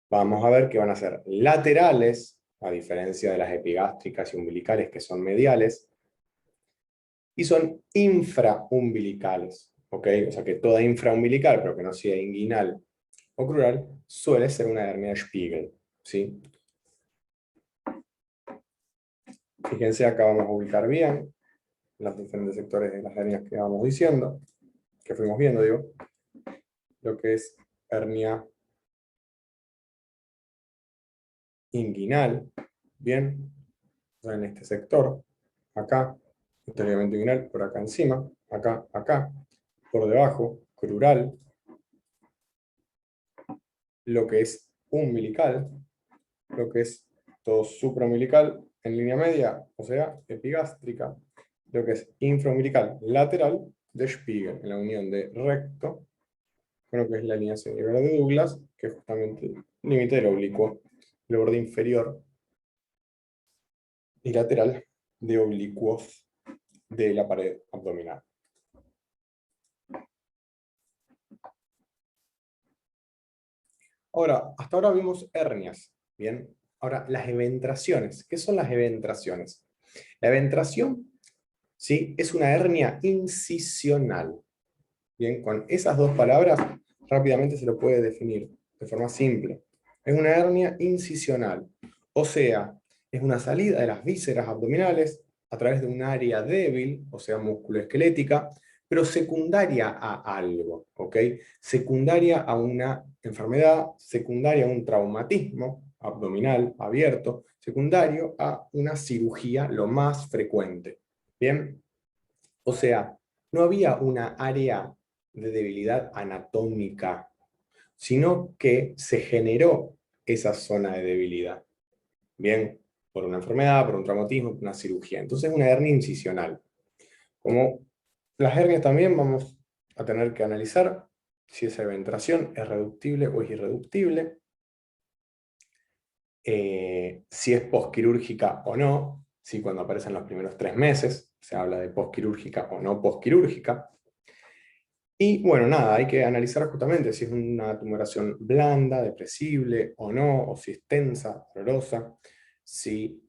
[SPEAKER 1] Vamos a ver que van a ser laterales, a diferencia de las epigástricas y umbilicales que son mediales, y son infraumbilicales, ¿ok? O sea que toda infraumbilical, pero que no sea inguinal o crural, suele ser una hernia de Spiegel, ¿sí? Fíjense, acá vamos a ubicar bien los diferentes sectores de las hernias que vamos diciendo, que fuimos viendo, digo, lo que es hernia inguinal, bien, o sea, en este sector, acá, este ligamento inguinal, por acá encima, acá, acá, por debajo, crural, lo que es umbilical, lo que es todo supraumbilical en línea media, o sea, epigástrica, lo que es infraumbilical lateral de Spiegel, en la unión de recto con lo que es la línea semilunar de Douglas, que es justamente el límite del oblicuo, el borde inferior y lateral de oblicuos de la pared abdominal. Ahora, hasta ahora vimos hernias, ¿bien? Ahora, las eventraciones. ¿Qué son las eventraciones? La eventración, ¿sí? Es una hernia incisional. Bien, con esas dos palabras rápidamente se lo puede definir de forma simple. Es una hernia incisional, o sea, es una salida de las vísceras abdominales a través de un área débil, o sea, musculoesquelética, pero secundaria a algo, ¿ok? Secundaria a una enfermedad, secundaria a un traumatismo abdominal abierto, secundario a una cirugía lo más frecuente. ¿Bien? O sea, no había una área de debilidad anatómica, sino que se generó esa zona de debilidad. Bien, por una enfermedad, por un traumatismo, por una cirugía. Entonces es una hernia incisional. Como las hernias también vamos a tener que analizar si esa eventración es reductible o es irreductible, si es posquirúrgica o no, si cuando aparecen los primeros 3 meses se habla de posquirúrgica o no posquirúrgica. Y bueno, nada, hay que analizar justamente si es una tumoración blanda, depresible o no, o si es tensa, dolorosa, si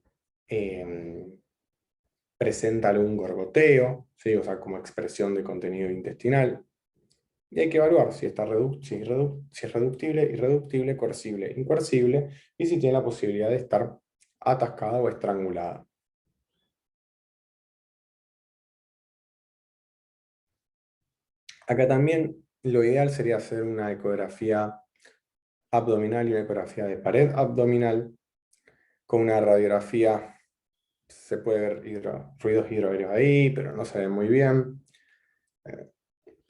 [SPEAKER 1] presenta algún gorgoteo, ¿sí? O sea, como expresión de contenido intestinal. Y hay que evaluar si, si es reductible, irreductible, coercible, incoercible, y si tiene la posibilidad de estar atascada o estrangulada. Acá también lo ideal sería hacer una ecografía abdominal y una ecografía de pared abdominal. Con una radiografía se puede ver ruidos hidroaéreos ahí, pero no se ve muy bien.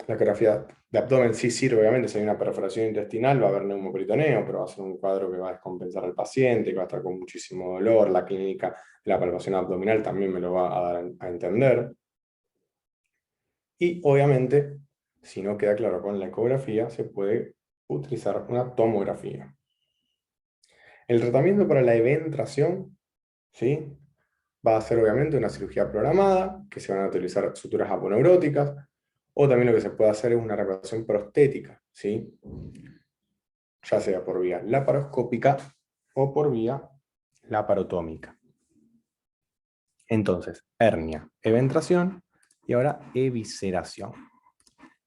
[SPEAKER 1] La ecografía de abdomen sí sirve, obviamente, si hay una perforación intestinal va a haber neumoperitoneo, pero va a ser un cuadro que va a descompensar al paciente, que va a estar con muchísimo dolor. La clínica de la palpación abdominal también me lo va a dar a entender. Y obviamente, si no queda claro con la ecografía, se puede utilizar una tomografía. El tratamiento para la eventración, ¿sí?, va a ser obviamente una cirugía programada, que se van a utilizar suturas aponeuróticas, o también lo que se puede hacer es una reparación prostética, ¿sí?, ya sea por vía laparoscópica o por vía laparotómica. Entonces, hernia, eventración y ahora evisceración.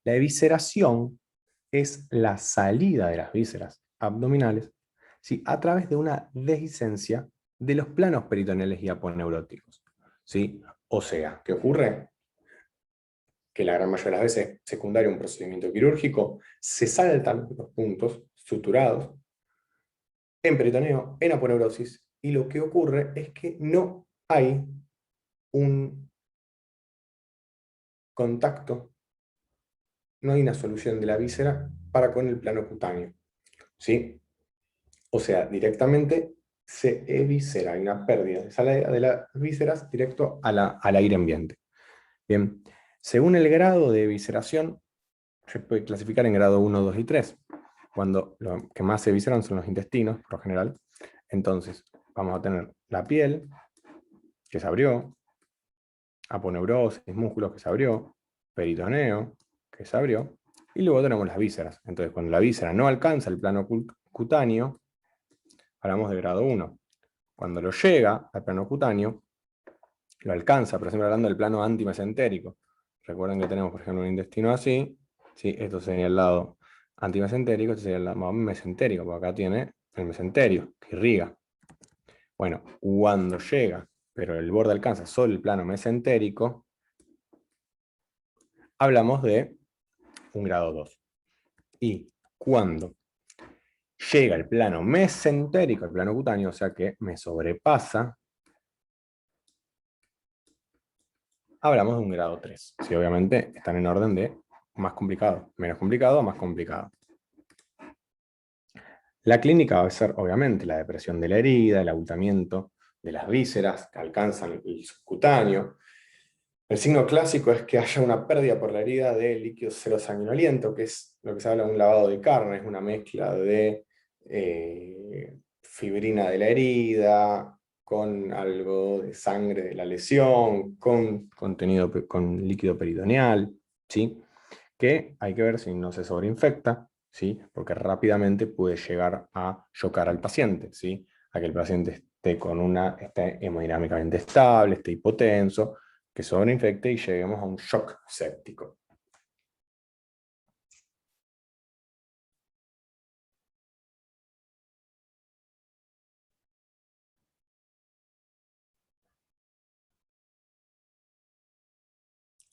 [SPEAKER 1] La evisceración es la salida de las vísceras abdominales, ¿sí?, a través de una dehiscencia de los planos peritoneales y aponeuróticos, ¿sí? O sea, ¿qué ocurre? Que la gran mayoría de las veces, secundario a un procedimiento quirúrgico, se saltan los puntos suturados en peritoneo, en aponeurosis, y lo que ocurre es que no hay un contacto, no hay una solución de la víscera para con el plano cutáneo, ¿sí? O sea, directamente se eviscera, hay una pérdida de salida de las vísceras directo al aire ambiente. Bien, según el grado de evisceración, se puede clasificar en grado 1, 2 y 3. Cuando lo que más se evisceran son los intestinos, por lo general. Entonces, vamos a tener la piel, que se abrió, aponeurosis, músculos que se abrió, peritoneo, que se abrió, y luego tenemos las vísceras. Entonces, cuando la víscera no alcanza el plano cutáneo, hablamos de grado 1. Cuando lo llega al plano cutáneo, lo alcanza, pero siempre hablando del plano antimesentérico. Recuerden que tenemos, por ejemplo, un intestino así, ¿sí? Esto sería el lado antimesentérico, este sería el lado mesentérico, porque acá tiene el mesenterio, que irriga. Bueno, cuando llega, pero el borde alcanza solo el plano mesentérico, hablamos de un grado 2. Y cuando llega el plano mesentérico, el plano cutáneo, o sea que me sobrepasa, hablamos de un grado 3. Sí, obviamente están en orden de más complicado, menos complicado, más complicado. La clínica va a ser, obviamente, la depresión de la herida, el abultamiento de las vísceras que alcanzan el subcutáneo. El signo clásico es que haya una pérdida por la herida de líquido serosanguinoliento, que es lo que se habla de un lavado de carne, es una mezcla de fibrina de la herida, con algo de sangre de la lesión, con contenido con líquido peritoneal, ¿sí?, que hay que ver si no se sobreinfecta, ¿sí?, porque rápidamente puede llegar a chocar al paciente, ¿sí?, a que el paciente esté hemodinámicamente estable, esté hipotenso, que sobreinfecte y lleguemos a un shock séptico.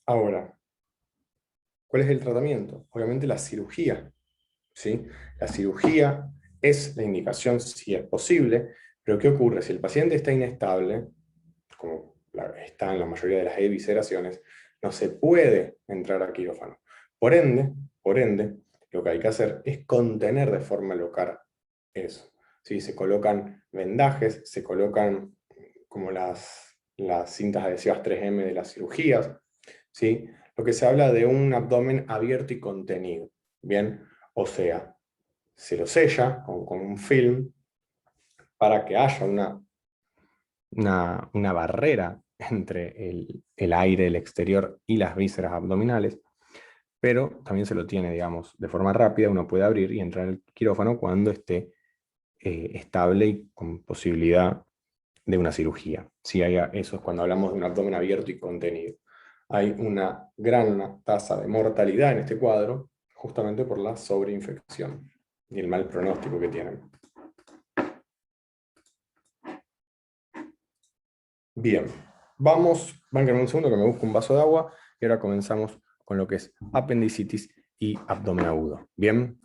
[SPEAKER 1] Ahora, ¿cuál es el tratamiento? Obviamente la cirugía, ¿sí? La cirugía es la indicación si es posible, pero ¿qué ocurre? Si el paciente está inestable, como está en la mayoría de las evisceraciones, no se puede entrar a quirófano. Por ende, lo que hay que hacer es contener de forma local eso. ¿Sí? Se colocan vendajes, se colocan como las cintas adhesivas 3M de las cirugías, ¿sí? Lo que se habla de un abdomen abierto y contenido, ¿bien? O sea, se lo sella con un film para que haya una barrera entre el aire, el exterior y las vísceras abdominales, pero también se lo tiene, digamos, de forma rápida, uno puede abrir y entrar al quirófano cuando esté estable y con posibilidad de una cirugía. Si hay, eso es cuando hablamos de un abdomen abierto y contenido. Hay una gran tasa de mortalidad en este cuadro, justamente por la sobreinfección y el mal pronóstico que tienen. Bien, van un segundo que me busco un vaso de agua y ahora comenzamos con lo que es apendicitis y abdomen agudo. Bien.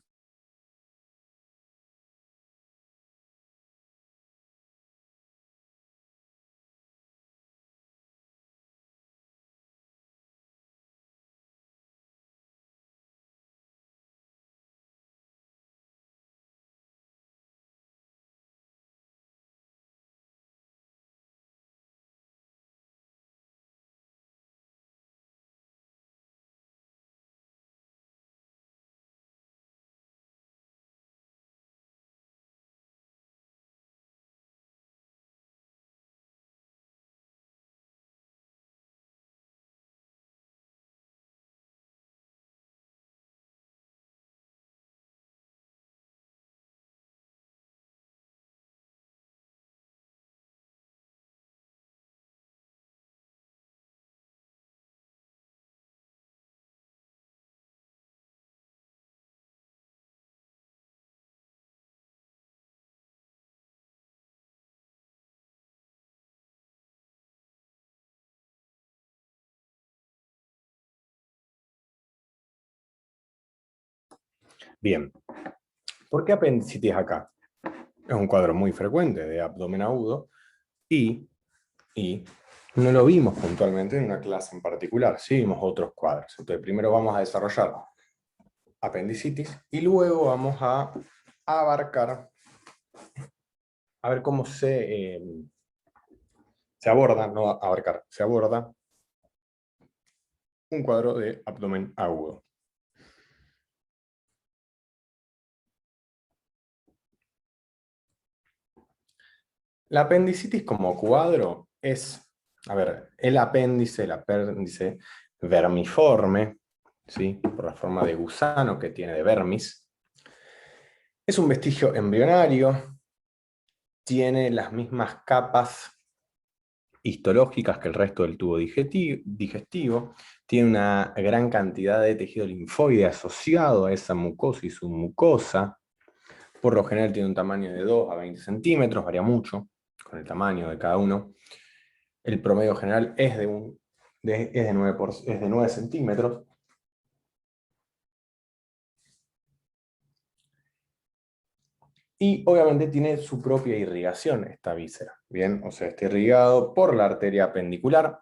[SPEAKER 1] Bien, ¿por qué apendicitis acá? Es un cuadro muy frecuente de abdomen agudo y no lo vimos puntualmente en una clase en particular, sí vimos otros cuadros. Entonces primero vamos a desarrollar apendicitis y luego vamos a abarcar, a ver cómo se aborda, no abarcar, se aborda un cuadro de abdomen agudo. La apendicitis como cuadro es, a ver, el apéndice vermiforme, ¿sí? Por la forma de gusano que tiene de vermis. Es un vestigio embrionario, tiene las mismas capas histológicas que el resto del tubo digestivo, tiene una gran cantidad de tejido linfoide asociado a esa mucosa y submucosa. Por lo general tiene un tamaño de 2 a 20 centímetros, varía mucho con el tamaño de cada uno. El promedio general es de 9 centímetros. Y obviamente tiene su propia irrigación esta víscera, ¿bien? O sea, está irrigado por la arteria apendicular,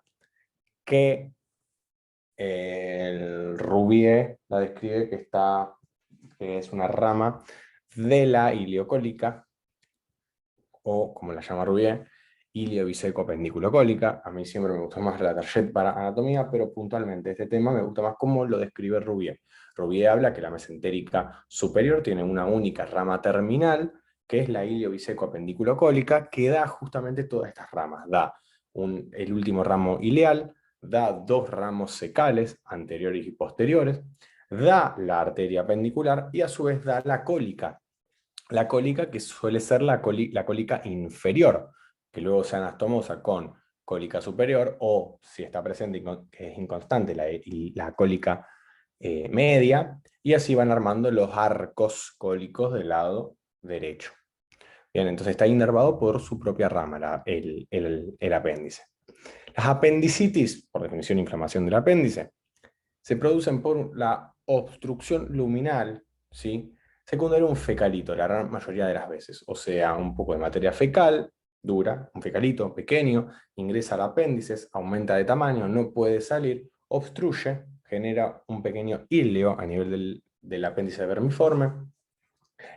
[SPEAKER 1] que el Rouvier la describe que es una rama de la iliocólica, o como la llama Rouvier, iliobiseco-apendiculocólica. A mí siempre me gustó más la Target para anatomía, pero puntualmente este tema me gusta más cómo lo describe Rouvier. Rouvier habla que la mesentérica superior tiene una única rama terminal, que es la iliobiseco-apendiculocólica, que da justamente todas estas ramas. Da el último ramo ileal, da 2 ramos secales, anteriores y posteriores, da la arteria apendicular y a su vez da la cólica. La cólica que suele ser la cólica inferior, que luego se anastomosa con cólica superior, o si está presente que es inconstante, la cólica media, y así van armando los arcos cólicos del lado derecho. Bien, entonces está inervado por su propia rama, el apéndice. Las apendicitis, por definición inflamación del apéndice, se producen por la obstrucción luminal, ¿sí? Secundaria a un fecalito, la gran mayoría de las veces. O sea, un poco de materia fecal, dura, un fecalito pequeño, ingresa al apéndice, aumenta de tamaño, no puede salir, obstruye, genera un pequeño híleo a nivel del apéndice vermiforme,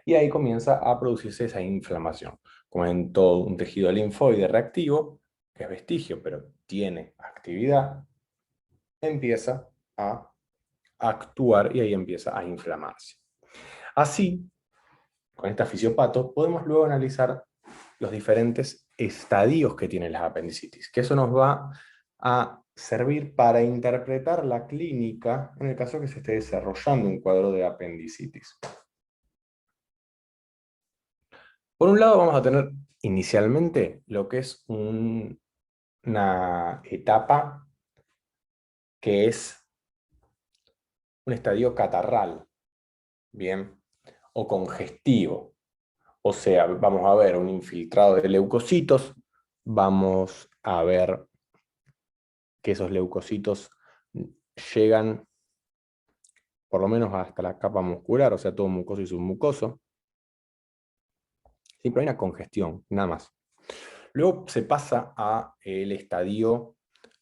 [SPEAKER 1] y ahí comienza a producirse esa inflamación. Como en todo un tejido linfoide reactivo, que es vestigio, pero tiene actividad, empieza a actuar y ahí empieza a inflamarse. Así, con esta fisiopato, podemos luego analizar los diferentes estadios que tienen las apendicitis, que eso nos va a servir para interpretar la clínica en el caso que se esté desarrollando un cuadro de apendicitis. Por un lado vamos a tener inicialmente lo que es una etapa que es un estadio catarral, ¿bien? O congestivo. O sea, vamos a ver un infiltrado de leucocitos, vamos a ver que esos leucocitos llegan por lo menos hasta la capa muscular, o sea, todo mucoso y submucoso. Siempre hay una congestión, nada más. Luego se pasa a el estadio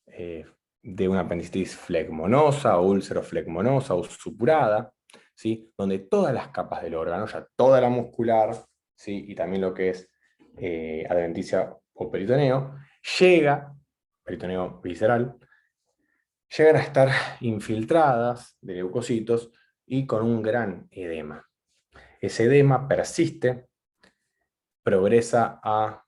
[SPEAKER 1] de una apendicitis flegmonosa o úlceroflegmonosa o supurada, ¿sí? Donde todas las capas del órgano, ya toda la muscular, ¿sí? Y también lo que es adventicia o peritoneo, peritoneo visceral, llegan a estar infiltradas de leucocitos y con un gran edema. Ese edema persiste, progresa a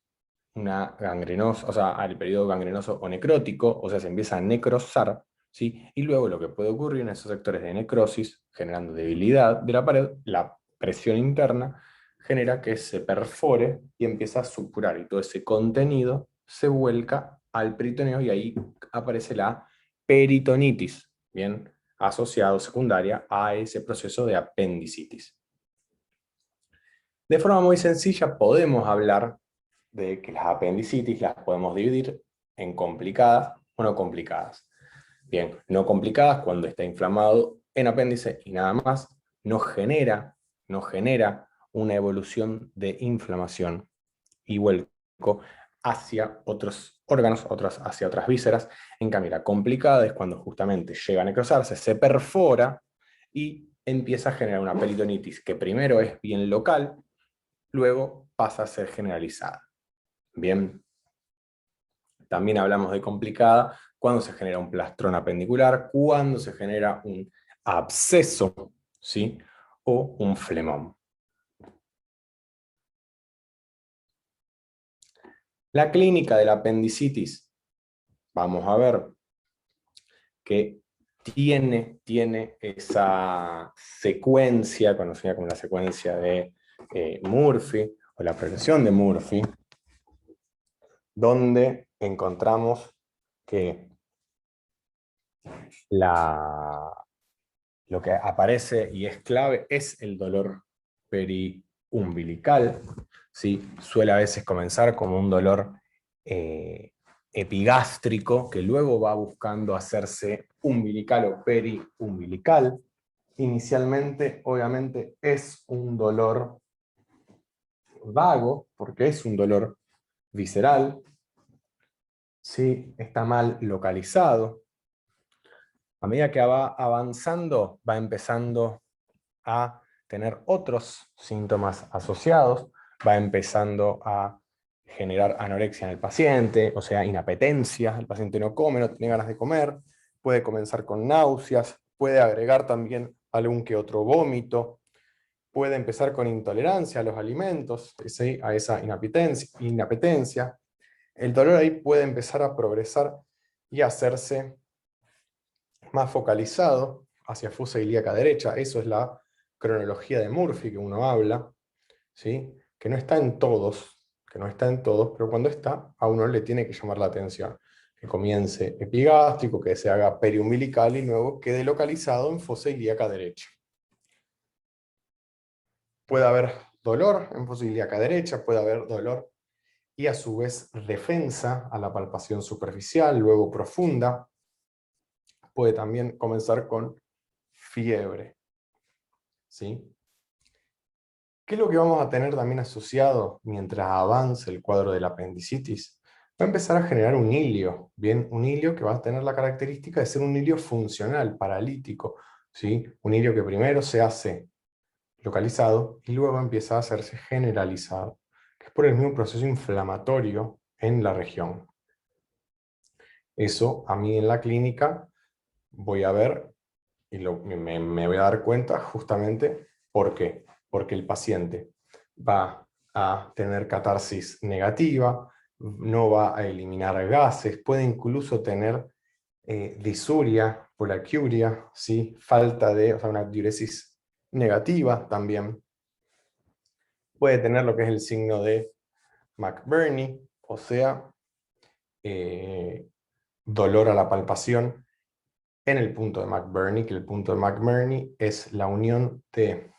[SPEAKER 1] una gangrenosa, o sea, al periodo gangrenoso o necrótico, o sea, se empieza a necrosar, ¿sí? Y luego lo que puede ocurrir en esos sectores de necrosis, generando debilidad de la pared, la presión interna genera que se perfore y empieza a supurar, y todo ese contenido se vuelca al peritoneo y ahí aparece la peritonitis, ¿bien? Asociado secundaria a ese proceso de apendicitis. De forma muy sencilla podemos hablar de que las apendicitis las podemos dividir en complicadas o no complicadas. Bien, no complicadas cuando está inflamado en apéndice y nada más, no genera no genera una evolución de inflamación y vuelco hacia otros órganos, hacia otras vísceras. En cambio, la complicada es cuando justamente llega a necrosarse, se perfora y empieza a generar una peritonitis que primero es bien local, luego pasa a ser generalizada. Bien, también hablamos de complicada cuando se genera un plastrón apendicular, cuando se genera un absceso, ¿sí? O un flemón. La clínica de la apendicitis, vamos a ver que tiene esa secuencia, conocida como la secuencia de Murphy, o la progresión de Murphy, donde encontramos que lo que aparece y es clave es el dolor periumbilical, ¿sí? Suele a veces comenzar como un dolor epigástrico, que luego va buscando hacerse umbilical o periumbilical. Inicialmente, obviamente, es un dolor vago, porque es un dolor visceral, ¿sí? Está mal localizado. A medida que va avanzando, va empezando a tener otros síntomas asociados, va empezando a generar anorexia en el paciente, o sea, inapetencia, el paciente no come, no tiene ganas de comer, puede comenzar con náuseas, puede agregar también algún que otro vómito, puede empezar con intolerancia a los alimentos, ¿sí? A esa inapetencia. El dolor ahí puede empezar a progresar y hacerse más focalizado hacia fosa ilíaca derecha. Eso es la cronología de Murphy que uno habla, ¿sí? Que no está en todos, pero cuando está, a uno le tiene que llamar la atención. Que comience epigástrico, que se haga periumbilical y luego quede localizado en fosa ilíaca derecha. Puede haber dolor en fosa ilíaca derecha, puede haber dolor y a su vez defensa a la palpación superficial, luego profunda. Puede también comenzar con fiebre, ¿sí? ¿Qué es lo que vamos a tener también asociado mientras avance el cuadro de la apendicitis? Va a empezar a generar un hilio, ¿bien? Un hilio que va a tener la característica de ser un hilio funcional, paralítico, ¿sí? Un hilio que primero se hace localizado y luego empieza a hacerse generalizado, que es por el mismo proceso inflamatorio en la región. Eso a mí en la clínica voy a ver y me voy a dar cuenta justamente por qué. Porque el paciente va a tener catarsis negativa, no va a eliminar gases, puede incluso tener disuria, poliacuria, ¿sí? Falta de, o sea, una diuresis negativa también. Puede tener lo que es el signo de McBurney, o sea, dolor a la palpación en el punto de McBurney, que el punto de McBurney es la unión de